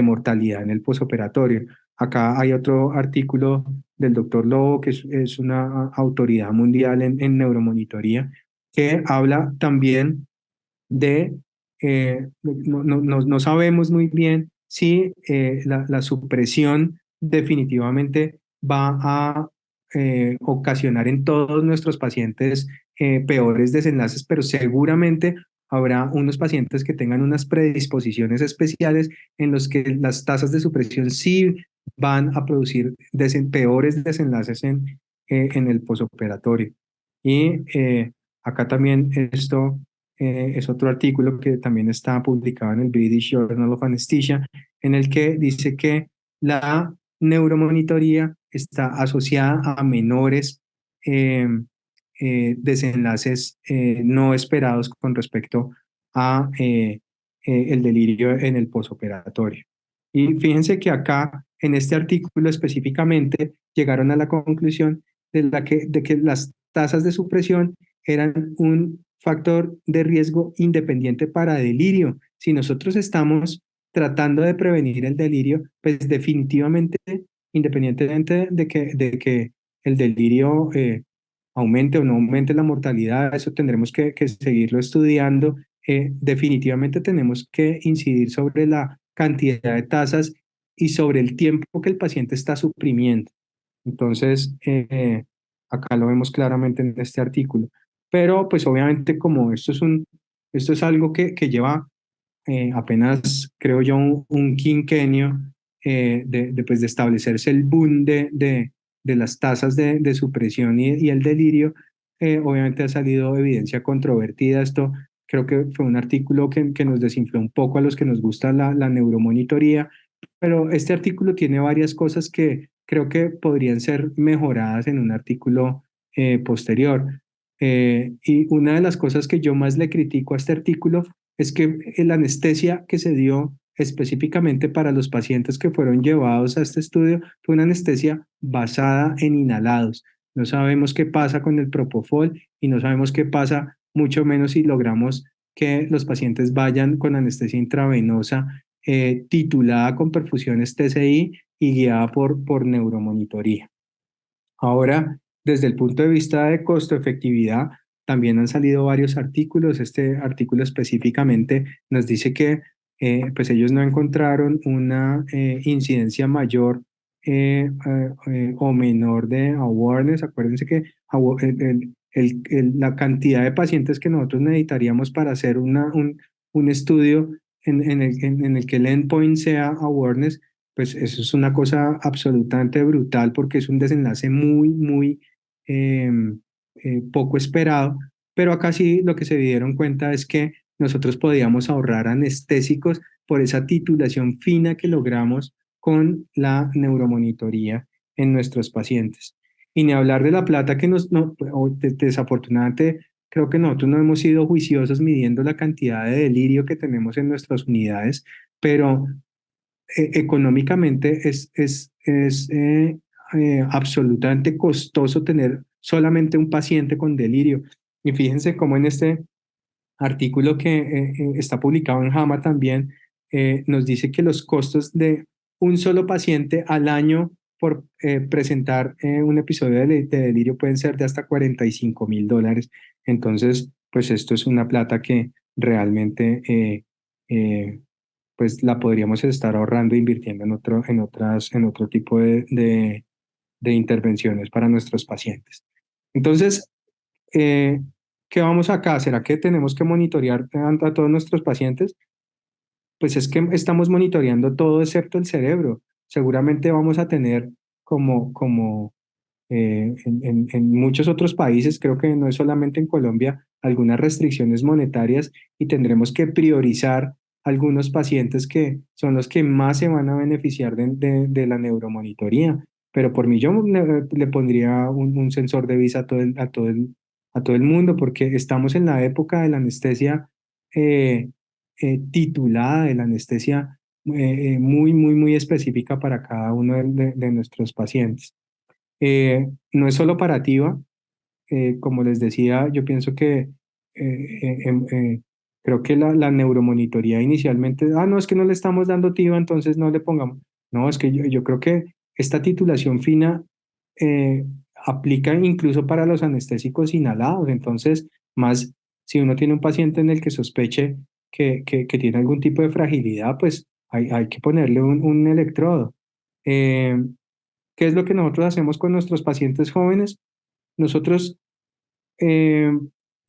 mortalidad en el posoperatorio. Acá hay otro artículo del doctor Lobo, que es una autoridad mundial en neuromonitoría, que habla también de, no sabemos muy bien si la supresión definitivamente va a ocasionar en todos nuestros pacientes peores desenlaces, pero seguramente habrá unos pacientes que tengan unas predisposiciones especiales en los que las tasas de supresión sí van a producir peores desenlaces en el posoperatorio. Y acá también esto es otro artículo que también está publicado en el British Journal of Anesthesia, en el que dice que la neuromonitoría está asociada a menores eh, desenlaces no esperados con respecto a el delirio en el posoperatorio. Y fíjense que acá, en este artículo específicamente, llegaron a la conclusión de que las tasas de supresión eran un factor de riesgo independiente para delirio. Si nosotros estamos tratando de prevenir el delirio, pues definitivamente, independientemente de que el delirio aumente o no aumente la mortalidad, eso tendremos que seguirlo estudiando. Definitivamente tenemos que incidir sobre la cantidad de tasas y sobre el tiempo que el paciente está suprimiendo. Entonces, acá lo vemos claramente en este artículo. Pero, pues obviamente, como esto es algo que lleva apenas, creo yo, un quinquenio pues, de establecerse el boom de las tasas de supresión y el delirio, obviamente ha salido evidencia controvertida. Esto creo que fue un artículo que nos desinfló un poco a los que nos gusta la neuromonitoría, pero este artículo tiene varias cosas que creo que podrían ser mejoradas en un artículo posterior. Y una de las cosas que yo más le critico a este artículo es que la anestesia que se dio específicamente para los pacientes que fueron llevados a este estudio fue una anestesia basada en inhalados. No sabemos qué pasa con el propofol y no sabemos qué pasa, mucho menos si logramos que los pacientes vayan con anestesia intravenosa titulada con perfusiones TCI y guiada por neuromonitoría. Ahora, desde el punto de vista de costo-efectividad, también han salido varios artículos. Este artículo específicamente nos dice que pues ellos no encontraron una incidencia mayor o menor de awareness. Acuérdense que la cantidad de pacientes que nosotros necesitaríamos para hacer un estudio en el que el endpoint sea awareness, pues eso es una cosa absolutamente brutal porque es un desenlace muy eh, poco esperado, pero acá sí lo que se dieron cuenta es que nosotros podíamos ahorrar anestésicos por esa titulación fina que logramos con la neuromonitoría en nuestros pacientes. Y ni hablar de la plata que desafortunadamente creo que nosotros no hemos sido juiciosos midiendo la cantidad de delirio que tenemos en nuestras unidades, pero económicamente es absolutamente costoso tener solamente un paciente con delirio. Y fíjense cómo en este artículo que está publicado en JAMA también nos dice que los costos de un solo paciente al año por presentar un episodio de delirio pueden ser de hasta $45,000. Entonces, pues esto es una plata que realmente eh, pues la podríamos estar ahorrando e invirtiendo en otro tipo de intervenciones para nuestros pacientes. Entonces, eh, ¿qué vamos acá? ¿Será que tenemos que monitorear a todos nuestros pacientes? Pues es que estamos monitoreando todo excepto el cerebro. Seguramente vamos a tener como en muchos otros países, creo que no es solamente en Colombia, algunas restricciones monetarias y tendremos que priorizar algunos pacientes que son los que más se van a beneficiar de la neuromonitoría. Pero por mí yo le pondría un sensor de visa a todo el mundo porque estamos en la época de la anestesia eh, titulada, de la anestesia muy específica para cada uno de nuestros pacientes. No es solo operativa, como les decía, yo pienso que creo que la neuromonitoría inicialmente, no, es que no le estamos dando TIVA, entonces no le pongamos. No, es que yo creo que esta titulación fina eh, aplica incluso para los anestésicos inhalados, entonces, más si uno tiene un paciente en el que sospeche que tiene algún tipo de fragilidad, pues hay que ponerle un electrodo. ¿Qué es lo que nosotros hacemos con nuestros pacientes jóvenes? Nosotros eh,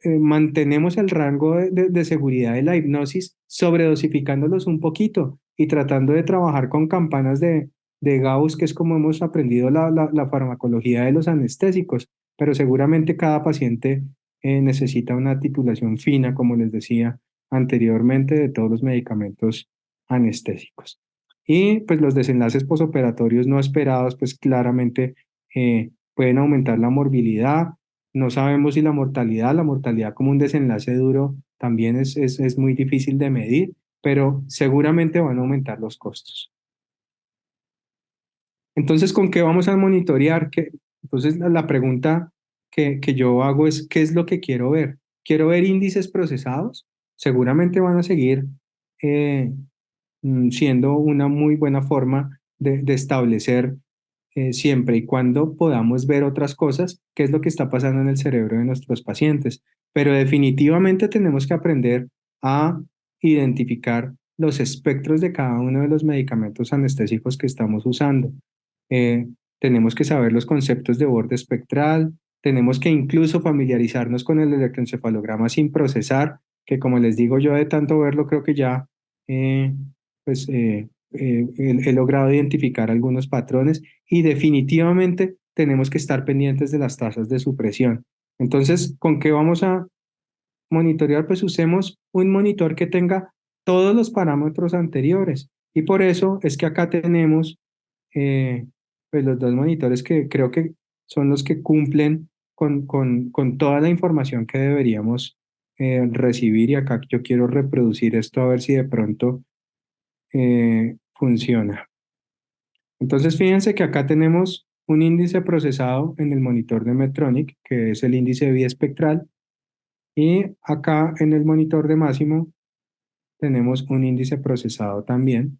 mantenemos el rango de seguridad de la hipnosis, sobredosificándolos un poquito y tratando de trabajar con campanas de Gauss, que es como hemos aprendido la farmacología de los anestésicos, pero seguramente cada paciente necesita una titulación fina, como les decía anteriormente, de todos los medicamentos anestésicos. Y pues los desenlaces posoperatorios no esperados, pues claramente pueden aumentar la morbilidad. No sabemos si la mortalidad como un desenlace duro también es muy difícil de medir, pero seguramente van a aumentar los costos. Entonces, ¿con qué vamos a monitorear? Entonces, la pregunta que yo hago es, ¿qué es lo que quiero ver? ¿Quiero ver índices procesados? Seguramente van a seguir eh, siendo una muy buena forma de establecer siempre y cuando podamos ver otras cosas, qué es lo que está pasando en el cerebro de nuestros pacientes. Pero definitivamente tenemos que aprender a identificar los espectros de cada uno de los medicamentos anestésicos que estamos usando. Eh, Tenemos que saber los conceptos de borde espectral, tenemos que incluso familiarizarnos con el electroencefalograma sin procesar, que como les digo yo de tanto verlo, creo que ya eh, pues, he logrado identificar algunos patrones y definitivamente tenemos que estar pendientes de las tasas de supresión. Entonces, ¿con qué vamos a monitorear? Pues usemos un monitor que tenga todos los parámetros anteriores. Y por eso es que acá tenemos eh, pues los dos monitores que creo que son los que cumplen con toda la información que deberíamos recibir. Y acá yo quiero reproducir esto a ver si de pronto funciona. Entonces, fíjense que acá tenemos un índice procesado en el monitor de Medtronic, que es el índice de vía espectral, y acá en el monitor de Máximo tenemos un índice procesado también.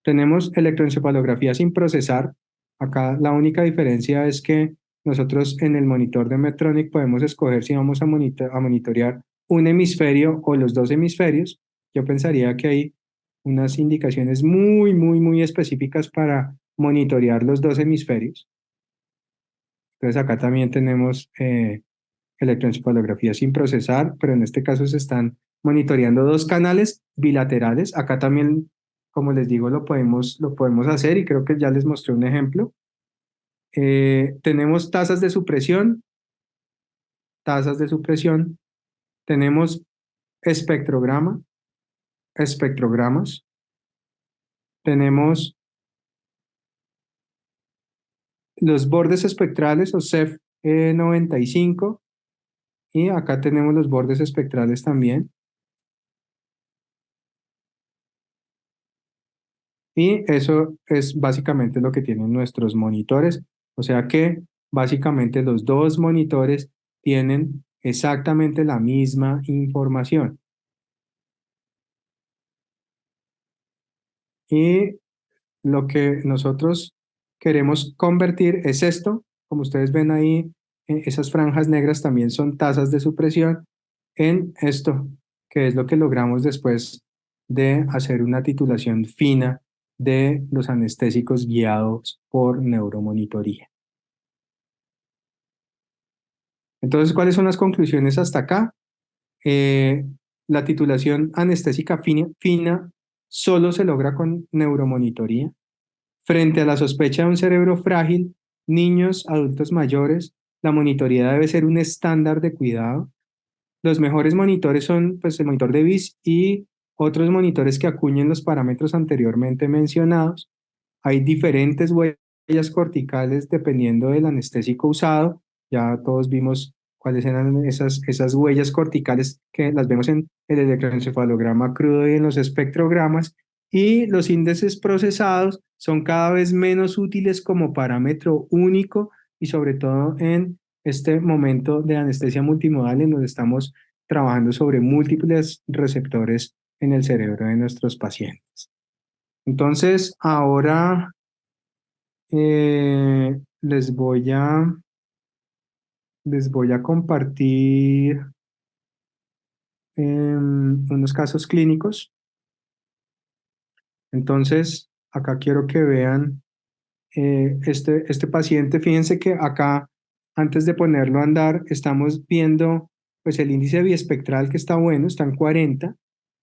Tenemos electroencefalografía sin procesar. Acá la única diferencia es que nosotros en el monitor de Medtronic podemos escoger si vamos a monitorear un hemisferio o los dos hemisferios. Yo pensaría que hay unas indicaciones muy específicas para monitorear los dos hemisferios. Entonces acá también tenemos electroencefalografía sin procesar, pero en este caso se están monitoreando dos canales bilaterales. Acá también, como les digo, lo podemos hacer y creo que ya les mostré un ejemplo. Tenemos tasas de supresión, tenemos espectrograma, espectrogramas, tenemos los bordes espectrales o CEF 95 y acá tenemos los bordes espectrales también. Y eso es básicamente lo que tienen nuestros monitores. O sea que básicamente los dos monitores tienen exactamente la misma información. Y lo que nosotros queremos convertir es esto. Como ustedes ven ahí, esas franjas negras también son tasas de supresión en esto, que es lo que logramos después de hacer una titulación fina de los anestésicos guiados por neuromonitoría. Entonces, ¿cuáles son las conclusiones hasta acá? Eh, la titulación anestésica fina solo se logra con neuromonitoría. Frente a la sospecha de un cerebro frágil, niños, adultos mayores, la monitoría debe ser un estándar de cuidado. Los mejores monitores son pues, el monitor de BIS y otros monitores que acuñen los parámetros anteriormente mencionados. Hay diferentes huellas corticales dependiendo del anestésico usado. Ya todos vimos cuáles eran esas huellas corticales que las vemos en el electroencefalograma crudo y en los espectrogramas. Y los índices procesados son cada vez menos útiles como parámetro único y sobre todo en este momento de anestesia multimodal en donde estamos trabajando sobre múltiples receptores en el cerebro de nuestros pacientes. Entonces, ahora les voy a compartir unos casos clínicos. Entonces, acá quiero que vean este paciente, fíjense que acá, antes de ponerlo a andar, estamos viendo pues el índice biespectral que está bueno, está en 40.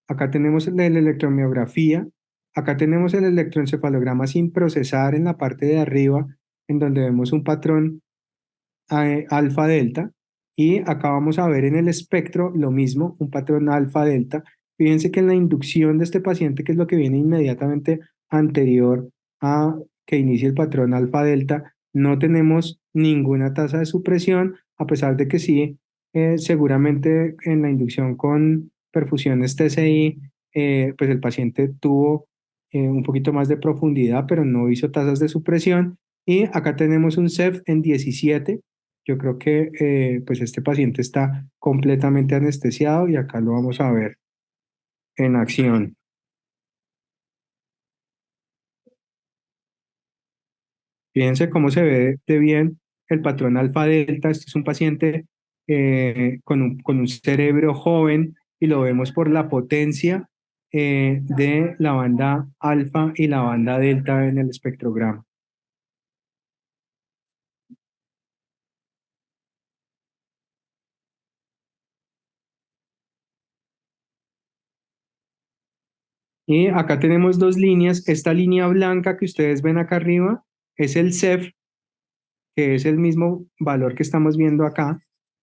Acá tenemos la electromiografía, acá tenemos el electroencefalograma sin procesar en la parte de arriba, en donde vemos un patrón alfa-delta, y acá vamos a ver en el espectro lo mismo, un patrón alfa-delta. Fíjense que en la inducción de este paciente, que es lo que viene inmediatamente anterior a que inicie el patrón alfa-delta, no tenemos ninguna tasa de supresión, a pesar de que sí, seguramente en la inducción con perfusiones TCI, pues el paciente tuvo un poquito más de profundidad, pero no hizo tasas de supresión. Y acá tenemos un CEF en 17. Yo creo que pues este paciente está completamente anestesiado y acá lo vamos a ver en acción. Fíjense cómo se ve de bien el patrón alfa-delta. Este es un paciente con un cerebro joven y lo vemos por la potencia de la banda alfa y la banda delta en el espectrograma. Y acá tenemos dos líneas. Esta línea blanca que ustedes ven acá arriba es el CEF, que es el mismo valor que estamos viendo acá.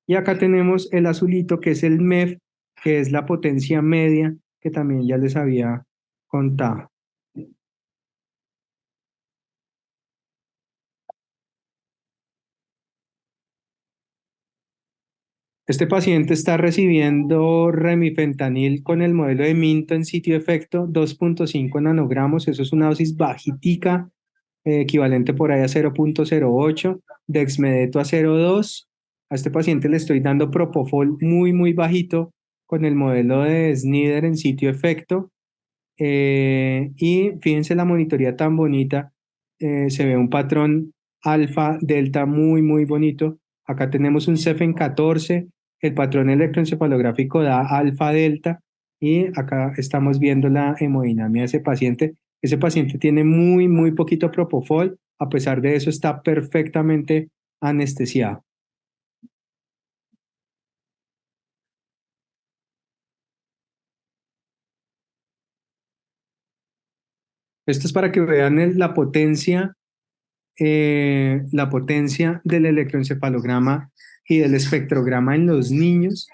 Y acá tenemos el azulito, que es el MEF, que es la potencia media, que también ya les había contado. Este paciente está recibiendo remifentanil con el modelo de Minto en sitio efecto, 2.5 nanogramos. Eso es una dosis bajitica, equivalente por ahí a 0.08, dexmedeto a 0.2. A este paciente le estoy dando propofol muy, muy bajito con el modelo de Snyder en sitio efecto. Y fíjense la monitoría tan bonita. Se ve un patrón alfa, delta muy, muy bonito. Acá tenemos un CEF en 14. El patrón electroencefalográfico da alfa, delta. Y acá estamos viendo la hemodinamia de ese paciente. Ese paciente tiene muy, muy poquito propofol. A pesar de eso, está perfectamente anestesiado. Esto es para que vean la potencia del electroencefalograma y del espectrograma en los niños.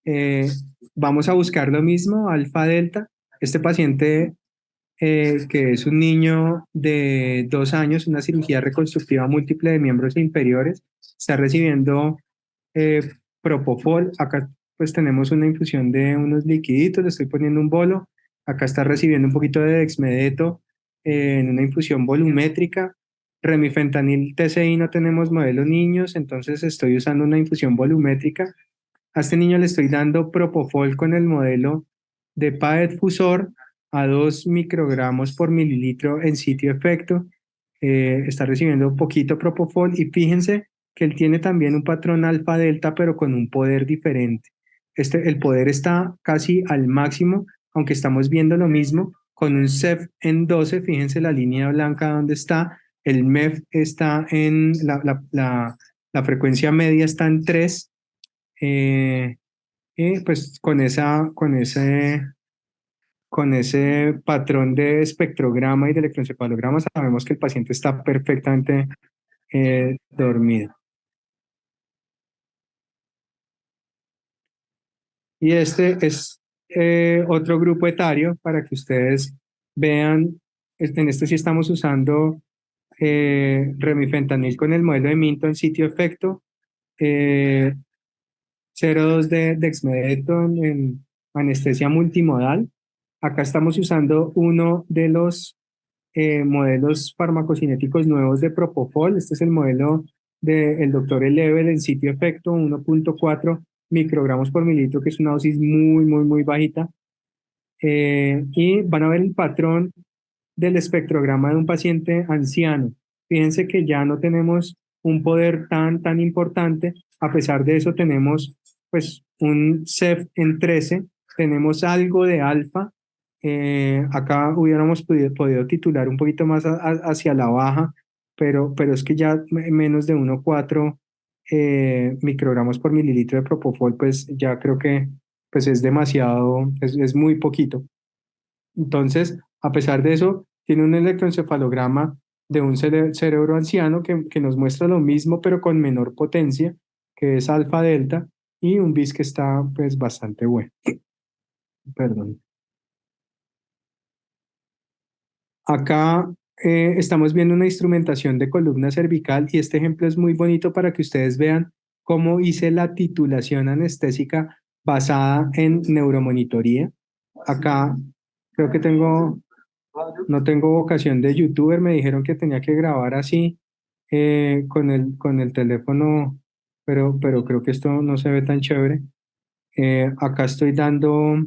Eh, Vamos a buscar lo mismo, alfa, delta. Este paciente, que es un niño de 2 años, una cirugía reconstructiva múltiple de miembros inferiores, está recibiendo eh, propofol. Acá pues tenemos una infusión de unos liquiditos, le estoy poniendo un bolo. Acá está recibiendo un poquito de dexmedeto en una infusión volumétrica. Remifentanil TCI no tenemos modelo niños, entonces estoy usando una infusión volumétrica. A este niño le estoy dando propofol con el modelo de PAET Fusor a 2 microgramos por mililitro en sitio efecto. Está recibiendo un poquito propofol y fíjense que él tiene también un patrón alfa-delta, pero con un poder diferente. El poder está casi al máximo, aunque estamos viendo lo mismo con un CEF en 12. Fíjense la línea blanca donde está. El MEF está en la frecuencia media está en 3. Y pues con ese patrón de espectrograma y de electroencefalograma sabemos que el paciente está perfectamente dormido. Y este es otro grupo etario para que ustedes vean. En este sí estamos usando remifentanil con el modelo de Minto en sitio efecto. eh, 0,2 de dexmedeto en anestesia multimodal. Acá estamos usando uno de los modelos farmacocinéticos nuevos de propofol. Este es el modelo del doctor Level en sitio efecto, 1.4 microgramos por mililitro, que es una dosis muy, muy, muy bajita. Y van a ver el patrón del espectrograma de un paciente anciano. Fíjense que ya no tenemos un poder tan, tan importante. A pesar de eso, tenemos pues un CEF en 13, tenemos algo de alfa. Acá hubiéramos podido titular un poquito más hacia la baja, pero es que ya menos de 1,4 microgramos por mililitro de propofol, pues ya creo que pues es demasiado, es muy poquito. Entonces, a pesar de eso, tiene un electroencefalograma de un cerebro anciano que nos muestra lo mismo, pero con menor potencia, que es alfa delta, y un BIS que está pues bastante bueno. Perdón. Acá estamos viendo una instrumentación de columna cervical y este ejemplo es muy bonito para que ustedes vean cómo hice la titulación anestésica basada en neuromonitoría. Acá creo que no tengo vocación de youtuber, me dijeron que tenía que grabar así con el teléfono, pero creo que esto no se ve tan chévere. Acá estoy dando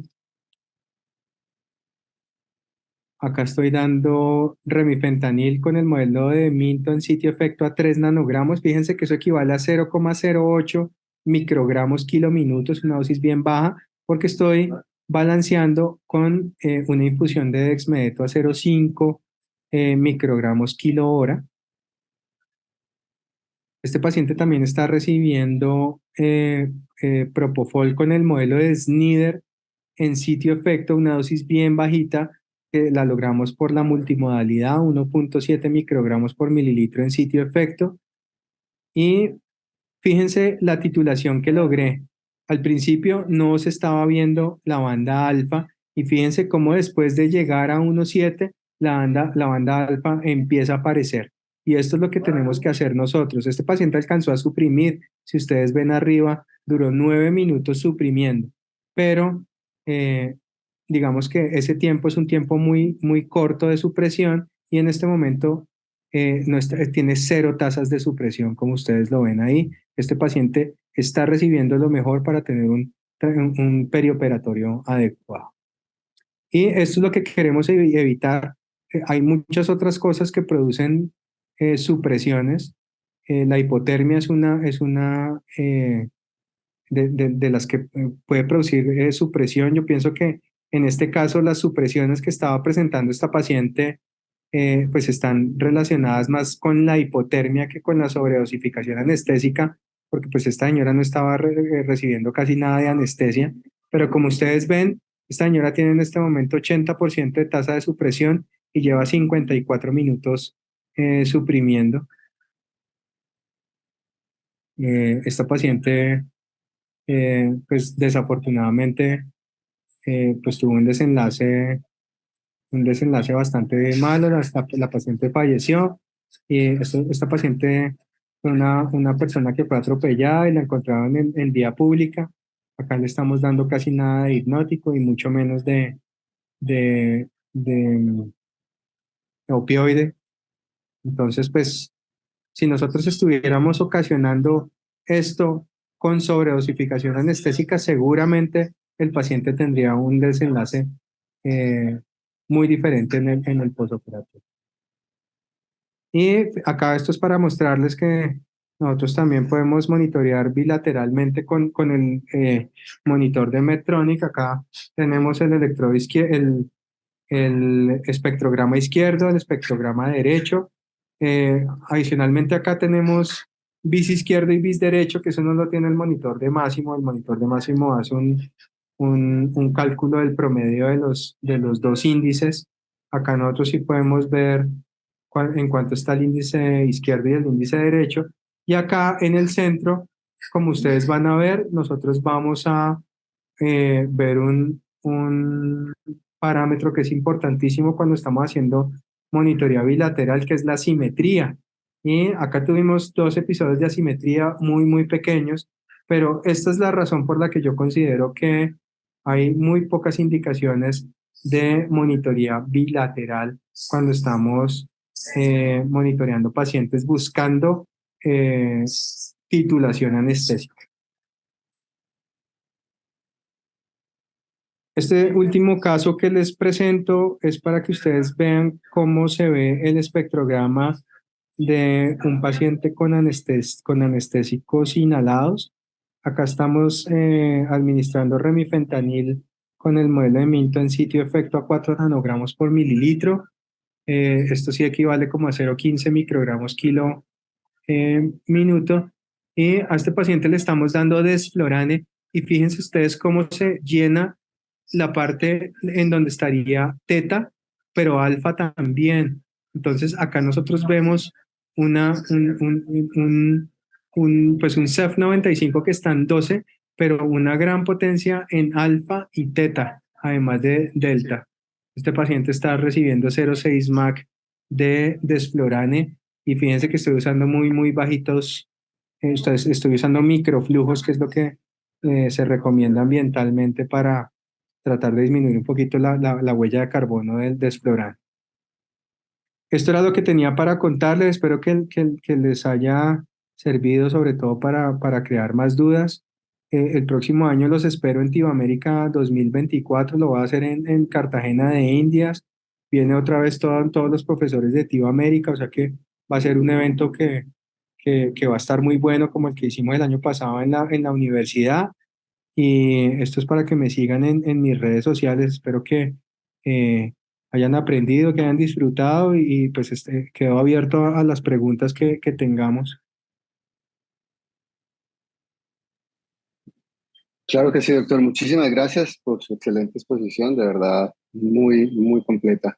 Acá estoy dando remifentanil con el modelo de Minton sitio efecto a 3 nanogramos. Fíjense que eso equivale a 0,08 microgramos kilominutos, una dosis bien baja, porque estoy balanceando con una infusión de dexmedeto a 0,5 microgramos kilo hora. Este paciente también está recibiendo propofol con el modelo de Snyder en sitio efecto, una dosis bien bajita, que la logramos por la multimodalidad, 1,7 microgramos por mililitro en sitio efecto. Y fíjense la titulación que logré. Al principio no se estaba viendo la banda alfa y fíjense cómo después de llegar a 1,7 la banda alfa empieza a aparecer. Y esto es lo que tenemos que hacer nosotros. Este paciente alcanzó a suprimir, si ustedes ven arriba, duró 9 minutos suprimiendo, pero eh, digamos que ese tiempo es un tiempo muy, muy corto de supresión y en este momento tiene 0 tasas de supresión, como ustedes lo ven ahí. Este paciente está recibiendo lo mejor para tener un perioperatorio adecuado. Y esto es lo que queremos evitar. Hay muchas otras cosas que producen supresiones. La hipotermia es una de las que puede producir supresión. Yo pienso que en este caso las supresiones que estaba presentando esta paciente pues están relacionadas más con la hipotermia que con la sobredosificación anestésica, porque pues esta señora no estaba recibiendo casi nada de anestesia, pero como ustedes ven, esta señora tiene en este momento 80% de tasa de supresión y lleva 54 minutos suprimiendo. Esta paciente pues desafortunadamente pues tuvo un desenlace bastante malo. La paciente falleció y esta paciente fue una persona que fue atropellada y la encontraron en vía pública. Acá le estamos dando casi nada de hipnótico y mucho menos de opioide. Entonces, pues, si nosotros estuviéramos ocasionando esto con sobredosificación anestésica, seguramente el paciente tendría un desenlace eh, muy diferente en el postoperatorio. Y acá esto es para mostrarles que nosotros también podemos monitorear bilateralmente con el monitor de Medtronic. Acá tenemos el electrodo el espectrograma izquierdo, el espectrograma derecho. Adicionalmente acá tenemos bis izquierdo y bis derecho, que eso no lo tiene el monitor de Máximo. El monitor de Máximo hace un cálculo del promedio de los dos índices. Acá nosotros sí podemos ver en cuanto está el índice izquierdo y el índice derecho. Y acá en el centro, como ustedes van a ver, nosotros vamos a ver un parámetro que es importantísimo cuando estamos haciendo monitoría bilateral, que es la asimetría. Y acá tuvimos 2 episodios de asimetría muy, muy pequeños, pero esta es la razón por la que yo considero que hay muy pocas indicaciones de monitoría bilateral cuando estamos monitoreando pacientes buscando titulación anestésica. Este último caso que les presento es para que ustedes vean cómo se ve el espectrograma de un paciente con anestésicos inhalados. Acá estamos administrando remifentanil con el modelo de Minto en sitio efecto a 4 nanogramos por mililitro. Esto sí equivale como a 0,15 microgramos kilo minuto. Y a este paciente le estamos dando desflorane y fíjense ustedes cómo se llena la parte en donde estaría teta, pero alfa también. Entonces acá nosotros vemos pues un CEF95 que está en 12, pero una gran potencia en alfa y teta, además de delta. Este paciente está recibiendo 0,6 MAC de desflorane y fíjense que estoy usando muy bajitos, estoy usando microflujos, que es lo que se recomienda ambientalmente para tratar de disminuir un poquito la huella de carbono del desflorante. Esto era lo que tenía para contarles, espero que les haya servido sobre todo para crear más dudas. El próximo año los espero en Tibamérica 2024, lo voy a hacer en Cartagena de Indias. Viene otra vez todos los profesores de Tibamérica, o sea que va a ser un evento que va a estar muy bueno como el que hicimos el año pasado en la universidad. Y esto es para que me sigan en mis redes sociales. Espero que eh, hayan aprendido, que hayan disfrutado y pues quedo abierto a las preguntas que tengamos. Claro que sí, doctor. Muchísimas gracias por su excelente exposición, de verdad, muy completa.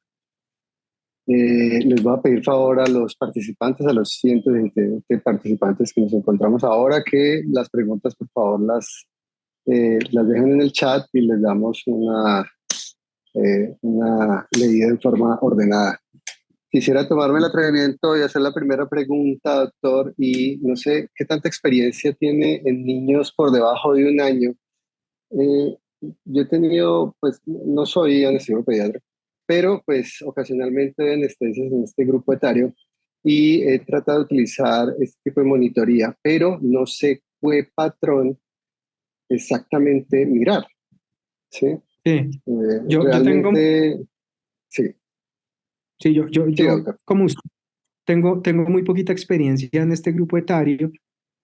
Les voy a pedir favor a los participantes, a los 120 participantes que nos encontramos ahora, que las preguntas, por favor, las dejen en el chat y les damos una leída en forma ordenada. Quisiera tomarme el atrevimiento y hacer la primera pregunta, doctor, y no sé qué tanta experiencia tiene en niños por debajo de un año. Eh, yo he tenido, pues no soy anestesiólogo pediatra, pero pues ocasionalmente doy anestesias en este grupo etario y he tratado de utilizar este tipo de monitoría, pero no sé qué patrón exactamente mirar, ¿sí? Sí, yo tengo, Realmente, sí, sí, sí, doctor. como usted, tengo muy poquita experiencia en este grupo etario.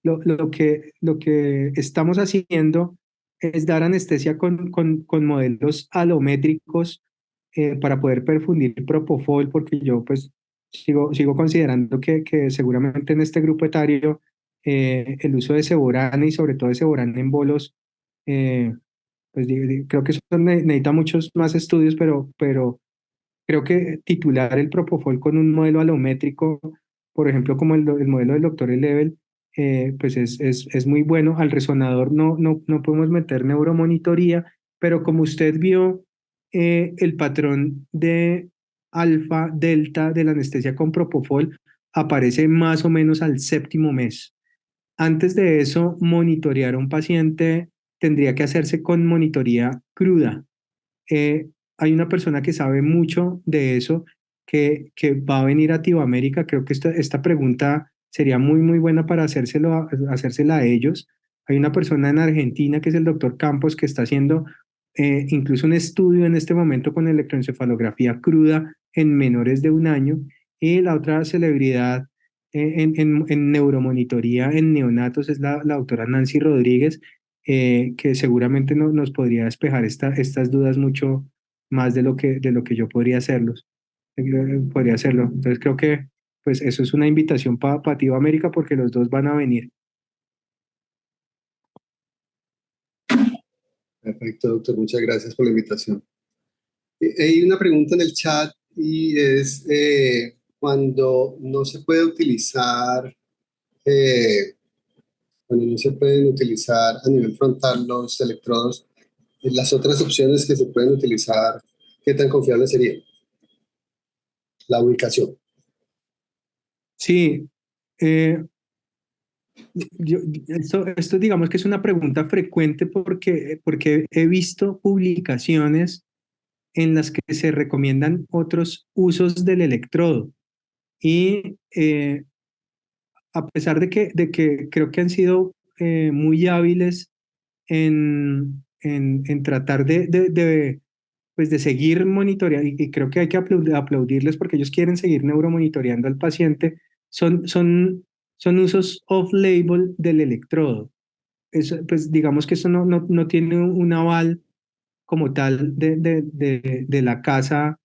Lo que estamos haciendo es dar anestesia con modelos alométricos para poder perfundir propofol, porque yo pues sigo considerando que seguramente en este grupo etario el uso de Seborane y sobre todo de Seborane en bolos, eh, pues creo que eso necesita muchos más estudios, pero creo que titular el propofol con un modelo alométrico, por ejemplo, como el modelo del doctor Level, pues es muy bueno. Al resonador no podemos meter neuromonitoría, pero como usted vio, el patrón de alfa, delta de la anestesia con propofol aparece más o menos al séptimo mes. Antes de eso, monitorear a un paciente tendría que hacerse con monitoría cruda. Hay una persona que sabe mucho de eso que va a venir a Tibamérica. Creo que esta pregunta sería muy buena para hacérsela a ellos. Hay una persona en Argentina que es el doctor Campos que está haciendo incluso un estudio en este momento con electroencefalografía cruda en menores de un año. Y la otra celebridad en neuromonitoría en neonatos es la doctora Nancy Rodríguez, que seguramente nos podría despejar estas dudas mucho más de lo que yo podría hacerlos. Podría hacerlo. Entonces creo que pues eso es una invitación para América porque los dos van a venir. Perfecto, doctor. Muchas gracias por la invitación. Hay una pregunta en el chat y es cuando no se puede utilizar, eh, cuando no se pueden utilizar a nivel frontal los electrodos, las otras opciones que se pueden utilizar, ¿qué tan confiable sería la ubicación? Sí, eh, esto digamos que es una pregunta frecuente porque he visto publicaciones en las que se recomiendan otros usos del electrodo. Y a pesar de que creo que han sido muy hábiles en tratar pues de seguir monitoreando, y creo que hay que aplaudirles porque ellos quieren seguir neuromonitoreando al paciente, son usos off-label del electrodo. Pues digamos que eso no tiene un aval como tal de la casa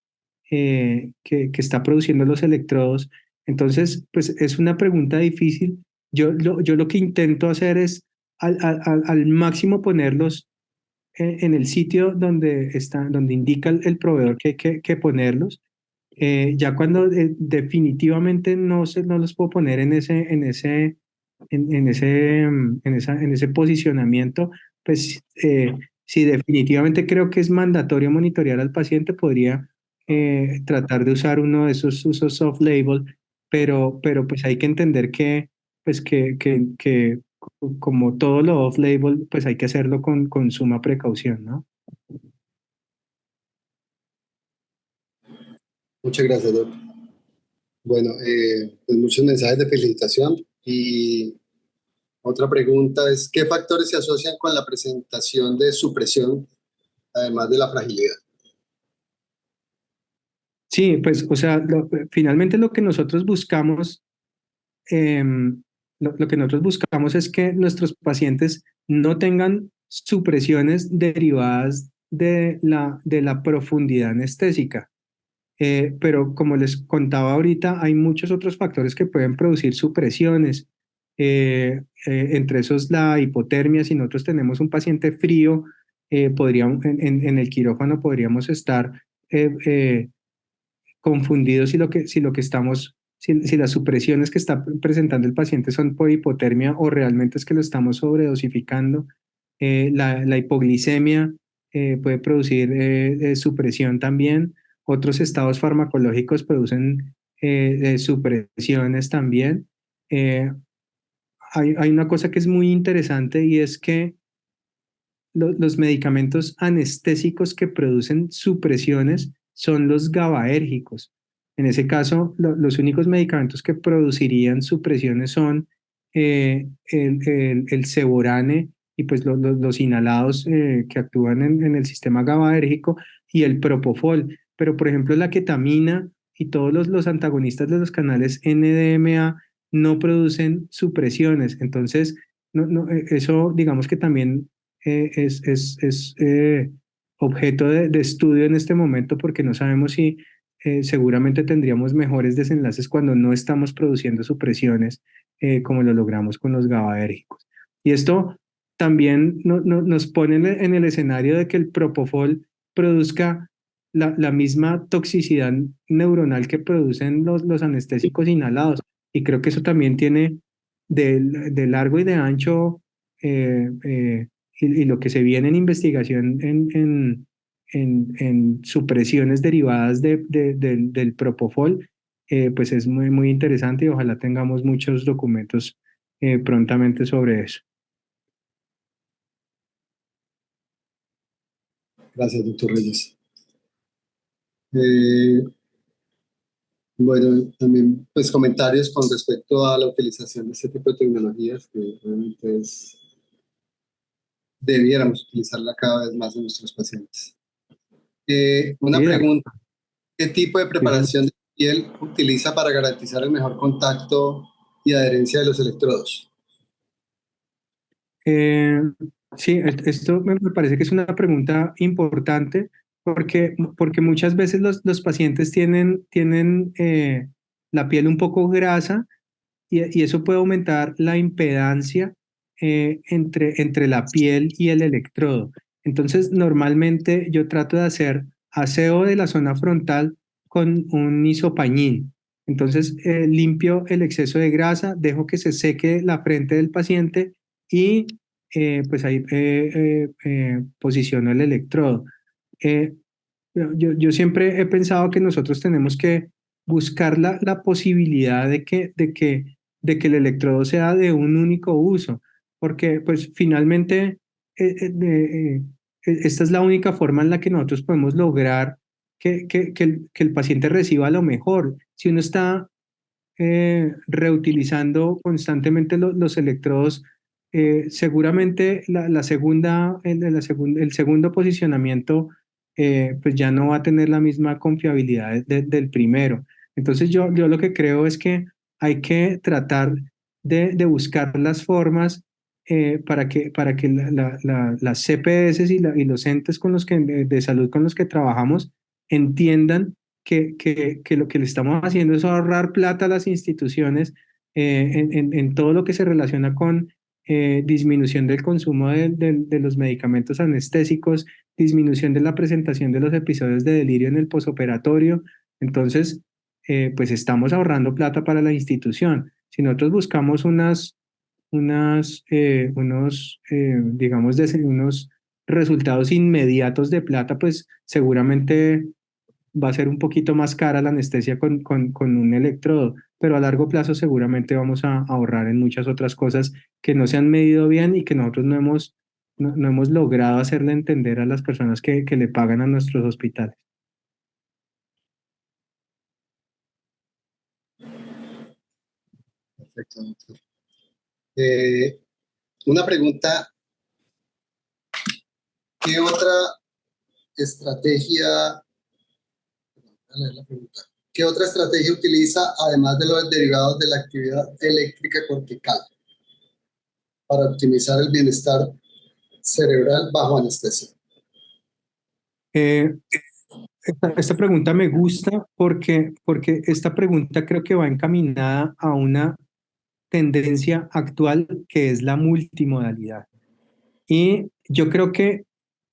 que está produciendo los electrodos. Entonces, pues es una pregunta difícil. Yo lo que intento hacer es al máximo ponerlos en el sitio donde está, donde indica el proveedor que ponerlos. Ya cuando definitivamente no los puedo poner en ese posicionamiento, pues si definitivamente creo que es mandatorio monitorear al paciente, podría tratar de usar uno de esos usos off-label, pero pues hay que entender pues que como todo lo off-label, pues hay que hacerlo con suma precaución, ¿no? Muchas gracias, Doc. Bueno, pues muchos mensajes de felicitación y otra pregunta es, ¿qué factores se asocian con la presentación de supresión, además de la fragilidad? Sí, pues, o sea, finalmente lo que nosotros buscamos, lo que nosotros buscamos es que nuestros pacientes no tengan supresiones derivadas de la profundidad anestésica. Pero como les contaba ahorita, hay muchos otros factores que pueden producir supresiones. Entre esos la hipotermia. Si nosotros tenemos un paciente frío, podríamos, en el quirófano podríamos estar confundidos si lo que estamos, si las supresiones que está presentando el paciente son por hipotermia o realmente es que lo estamos sobredosificando. La hipoglicemia puede producir supresión también. Otros estados farmacológicos producen supresiones también. Eh, hay una cosa que es muy interesante y es que los medicamentos anestésicos que producen supresiones son los GABAérgicos. En ese caso, los únicos medicamentos que producirían supresiones son el Ceborane y pues los inhalados que actúan en el sistema GABAérgico y el Propofol. Pero, por ejemplo, la ketamina y todos los antagonistas de los canales NDMA no producen supresiones. Entonces, eso digamos que también es objeto de estudio en este momento porque no sabemos si seguramente tendríamos mejores desenlaces cuando no estamos produciendo supresiones como lo logramos con los GABAérgicos. Y esto también nos pone en el escenario de que el propofol produzca la misma toxicidad neuronal que producen los anestésicos inhalados. Y creo que eso también tiene de largo y de ancho y lo que se viene en investigación en supresiones derivadas del propofol, pues es muy, muy interesante y ojalá tengamos muchos documentos prontamente sobre eso. Gracias, doctor Reyes. Eh, bueno, también pues comentarios con respecto a la utilización de este tipo de tecnologías, que realmente debiéramos utilizarla cada vez más en nuestros pacientes. Una Sí, pregunta, ¿qué tipo de sí, señor. preparación de piel utiliza para garantizar el mejor contacto y adherencia de los electrodos? Eh, sí, esto me parece que es una pregunta importante porque muchas veces los pacientes tienen la piel un poco grasa y eso puede aumentar la impedancia entre la piel y el electrodo. Entonces, normalmente yo trato de hacer aseo de la zona frontal con un isopañín. Entonces, limpio el exceso de grasa, dejo que se seque la frente del paciente y pues ahí posiciono el electrodo. Eh, yo siempre he pensado que nosotros tenemos que buscar la posibilidad de que el electrodo sea de un único uso, porque pues finalmente esta es la única forma en la que nosotros podemos lograr que el paciente reciba lo mejor. Si uno está reutilizando constantemente los electrodos, seguramente el segundo posicionamiento pues ya no va a tener la misma confiabilidad del primero. Entonces yo lo que creo es que hay que tratar de buscar las formas para que las CPS y los entes con los que, de salud con los que trabajamos entiendan que lo que le estamos haciendo es ahorrar plata a las instituciones en todo lo que se relaciona con disminución del consumo de los medicamentos anestésicos, disminución de la presentación de los episodios de delirio en el posoperatorio. Entonces, pues estamos ahorrando plata para la institución. Si nosotros buscamos digamos, unos resultados inmediatos de plata, pues seguramente va a ser un poquito más cara la anestesia con un electrodo, pero a largo plazo seguramente vamos a ahorrar en muchas otras cosas que no se han medido bien y que nosotros no hemos logrado hacerle entender a las personas que le pagan a nuestros hospitales. Perfecto, doctor. Una pregunta, ¿qué otra estrategia, a leer la pregunta, qué otra estrategia utiliza además de los derivados de la actividad eléctrica cortical para optimizar el bienestar cerebral bajo anestesia? Eh, esta pregunta me gusta porque esta pregunta creo que va encaminada a una tendencia actual que es la multimodalidad. Y yo creo que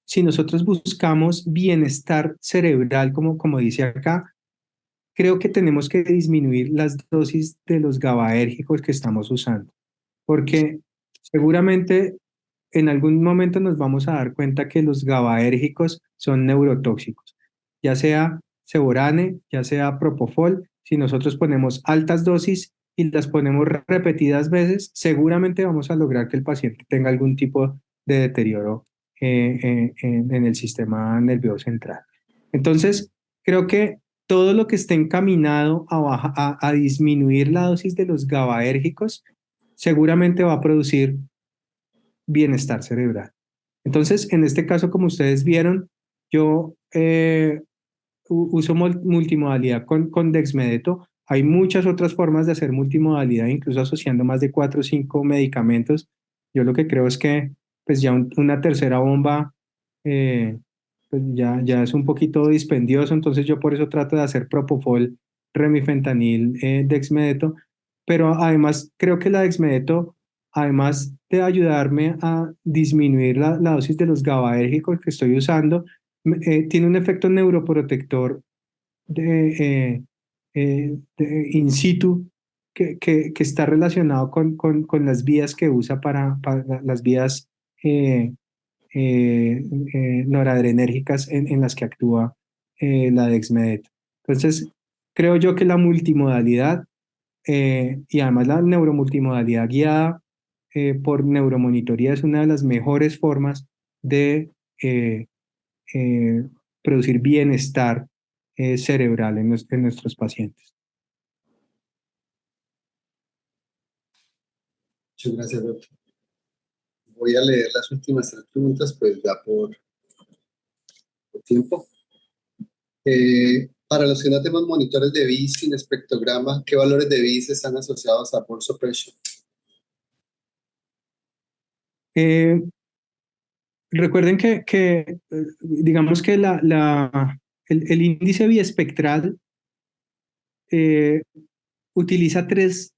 si nosotros buscamos bienestar cerebral, como dice acá, creo que tenemos que disminuir las dosis de los GABAérgicos que estamos usando, porque seguramente en algún momento nos vamos a dar cuenta que los GABAérgicos son neurotóxicos, ya sea Ceborane, ya sea Propofol. Si nosotros ponemos altas dosis y las ponemos repetidas veces, seguramente vamos a lograr que el paciente tenga algún tipo de deterioro en el sistema nervioso central. Entonces, creo que todo lo que esté encaminado a disminuir la dosis de los GABAérgicos seguramente va a producir bienestar cerebral. Entonces, en este caso, como ustedes vieron, yo uso multimodalidad con dexmedeto. Hay muchas otras formas de hacer multimodalidad, incluso asociando más de 4 o 5 medicamentos. Yo lo que creo es que pues ya una tercera bomba pues ya es un poquito dispendioso, entonces yo por eso trato de hacer propofol, remifentanil, dexmedeto, pero además creo que la dexmedeto, además de ayudarme a disminuir la dosis de los GABAérgicos que estoy usando, tiene un efecto neuroprotector in situ que está relacionado con las vías que usa para las vías eh, noradrenérgicas en las que actúa la dexmedeto. Entonces, creo yo que la multimodalidad y además la neuromultimodalidad guiada por neuromonitoría es una de las mejores formas de eh, producir bienestar cerebral en nuestros pacientes. Muchas gracias, doctor. Voy a leer las últimas 3 preguntas, pues ya por tiempo. Para los que no tenemos monitores de BIS sin espectrograma, ¿qué valores de BIS están asociados a pulse suppression? Recuerden que digamos que el índice biespectral utiliza tres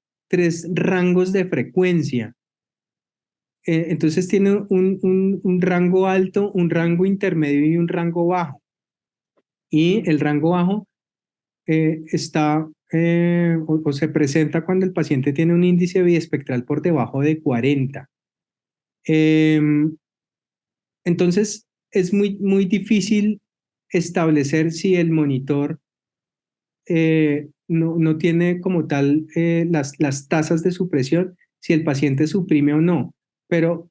rangos de frecuencia. Entonces tiene un rango alto, un rango intermedio y un rango bajo. Y el rango bajo está o se presenta cuando el paciente tiene un índice biespectral por debajo de 40. Entonces es muy difícil establecer si el monitor no tiene como tal las tasas de supresión, si el paciente suprime o no. Pero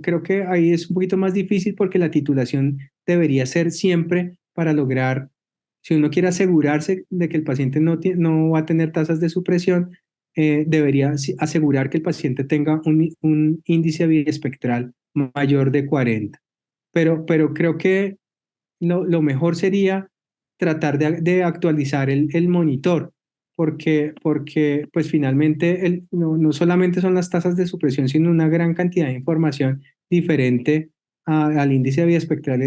creo que ahí es un poquito más difícil porque la titulación debería ser siempre para lograr, si uno quiere asegurarse de que el paciente no va a tener tasas de supresión, debería asegurar que el paciente tenga un índice biespectral mayor de 40. Pero creo que lo mejor sería tratar de actualizar el monitor, porque pues finalmente no solamente son las tasas de supresión, sino una gran cantidad de información diferente al índice biespectral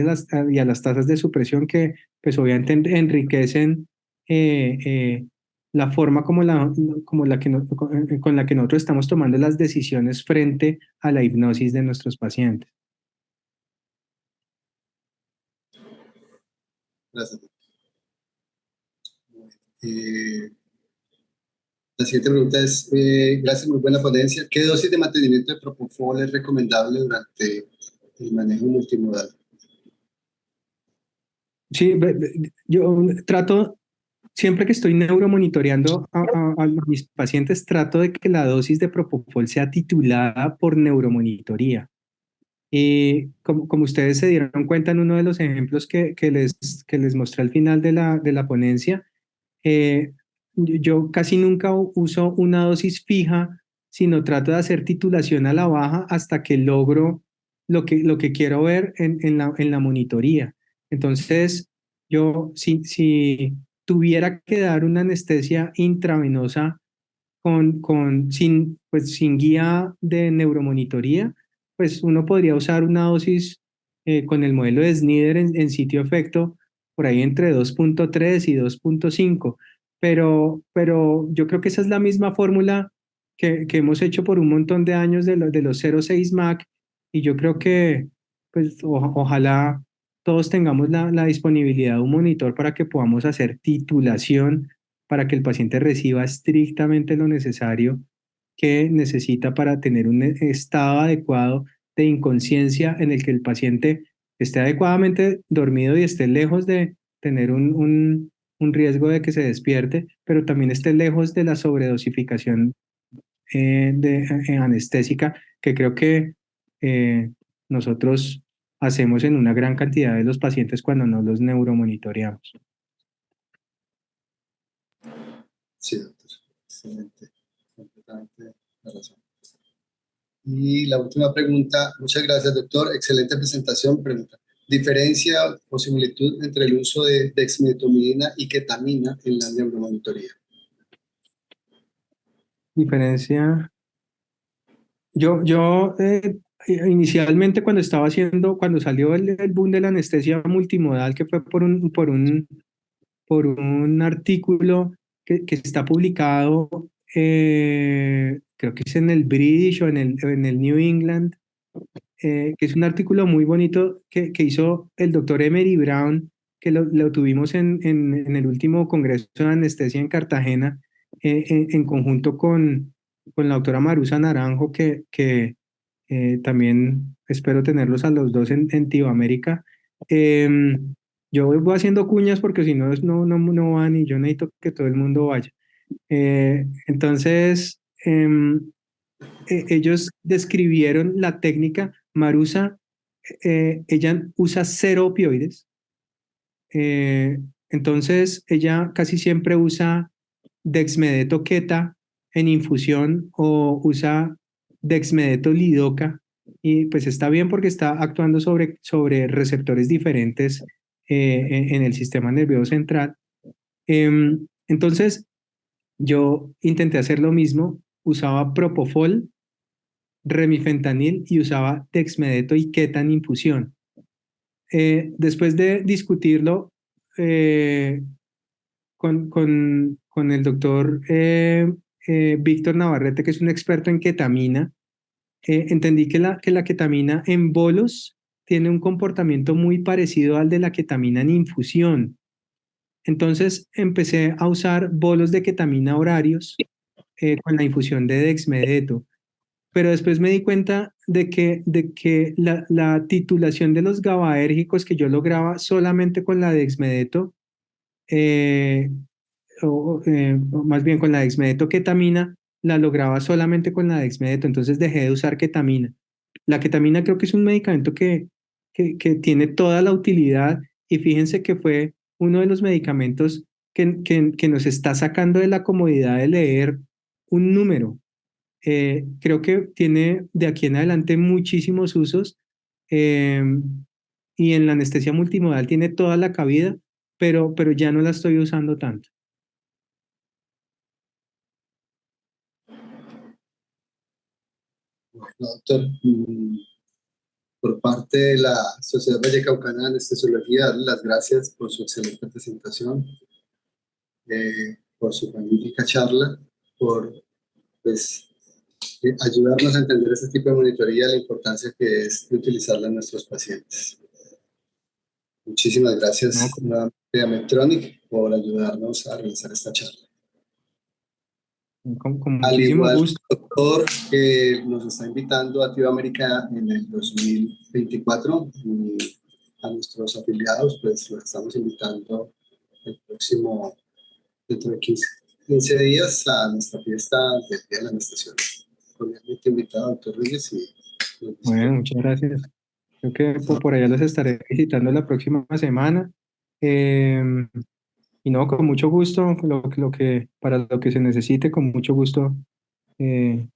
y a las tasas de supresión que pues obviamente enriquecen eh, eh, la forma como la que con la que nosotros estamos tomando las decisiones frente a la hipnosis de nuestros pacientes. Gracias. La siguiente pregunta es, gracias, muy buena ponencia. ¿Qué dosis de mantenimiento de Propofol es recomendable durante el manejo multimodal? Sí, yo trato, siempre que estoy neuromonitoreando a mis pacientes, trato de que la dosis de Propofol sea titulada por neuromonitoría. Y como ustedes se dieron cuenta en uno de los ejemplos que les mostré al final de la ponencia, yo casi nunca uso una dosis fija, sino trato de hacer titulación a la baja hasta que logro lo que quiero ver en la monitoría. Entonces, yo si tuviera que dar una anestesia intravenosa pues, sin guía de neuromonitoría, pues uno podría usar una dosis con el modelo de Snyder en sitio efecto por ahí entre 2.3 y 2.5, pero yo creo que esa es la misma fórmula que hemos hecho por un montón de años de los 0.6 MAC, y yo creo que pues ojalá todos tengamos la disponibilidad de un monitor para que podamos hacer titulación para que el paciente reciba estrictamente lo necesario que necesita para tener un estado adecuado de inconsciencia en el que el paciente esté adecuadamente dormido y esté lejos de tener un riesgo de que se despierte, pero también esté lejos de la sobredosificación anestésica, que creo que eh, nosotros hacemos en una gran cantidad de los pacientes cuando no los neuromonitoreamos. Sí, doctor. Excelente. Completamente la razón. Y la última pregunta, muchas gracias, doctor. Excelente presentación. Pregunta, ¿diferencia o similitud entre el uso de dexmedetomidina y ketamina en la neuromonitoría? Diferencia. Yo inicialmente cuando salió el boom de la anestesia multimodal, que fue por un artículo que está publicado, creo que es en el British o en el New England, que es un artículo muy bonito que hizo el doctor Emery Brown, que lo tuvimos en el último Congreso de Anestesia en Cartagena, en conjunto con la doctora Marusa Naranjo, que también espero tenerlos a los dos en América. Yo voy haciendo cuñas porque si no, no van, y yo necesito que todo el mundo vaya. Entonces, ellos describieron la técnica. Marusa, ella usa cero opioides, eh, entonces ella casi siempre usa dexmedeto-queta en infusión o usa dexmedeto-lidoca, y pues está bien porque está actuando sobre receptores diferentes en el sistema nervioso central. Entonces yo intenté hacer lo mismo, usaba propofol, remifentanil y usaba dexmedeto y queta en infusión. Después de discutirlo eh, con el doctor Víctor Navarrete, que es un experto en ketamina, entendí que la ketamina en bolos tiene un comportamiento muy parecido al de la ketamina en infusión. Entonces empecé a usar bolos de ketamina horarios con la infusión de dexmedeto. Pero después me di cuenta de que la titulación de los GABAérgicos que yo lograba solamente con la dexmedeto, eh, o más bien con la dexmedeto ketamina, la lograba solamente con la dexmedeto, entonces dejé de usar ketamina. La ketamina creo que es un medicamento que tiene toda la utilidad, y fíjense que fue uno de los medicamentos que nos está sacando de la comodidad de leer un número. Creo que tiene de aquí en adelante muchísimos usos, eh, y en la anestesia multimodal tiene toda la cabida, pero ya no la estoy usando tanto. Bueno, doctor, por parte de la Sociedad Vallecaucana de Anestesiología, darle las gracias por su excelente presentación. por su magnífica charla, por pues, ayudarnos a entender este tipo de monitoría, la importancia que es de utilizarla en nuestros pacientes. Muchísimas No, gracias nuevamente a Medtronic por ayudarnos a realizar esta charla. con Al muchísimo igual gusto. que el doctor que nos está invitando a América en el 2024, y a nuestros afiliados, pues los estamos invitando el próximo, dentro de 15 días, a nuestra fiesta del Día de la Menstruación. Cordialmente invitado, doctor Reyes, y Bueno, muchas gracias. Creo que por allá los estaré visitando la próxima semana. Eh, y no, con mucho gusto, para lo que se necesite, con mucho gusto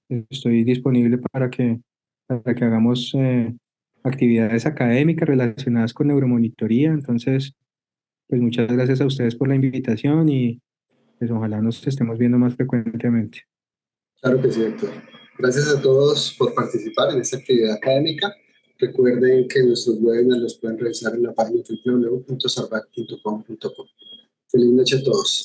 estoy disponible para que hagamos actividades académicas relacionadas con neuromonitoría. Entonces, pues muchas gracias a ustedes por la invitación y pues ojalá nos estemos viendo más frecuentemente. claro que sí, doctor. Gracias a todos por participar en esta actividad académica. Recuerden que nuestros webinars los pueden revisar en la página www.sarvac.com.co. Feliz noche a todos.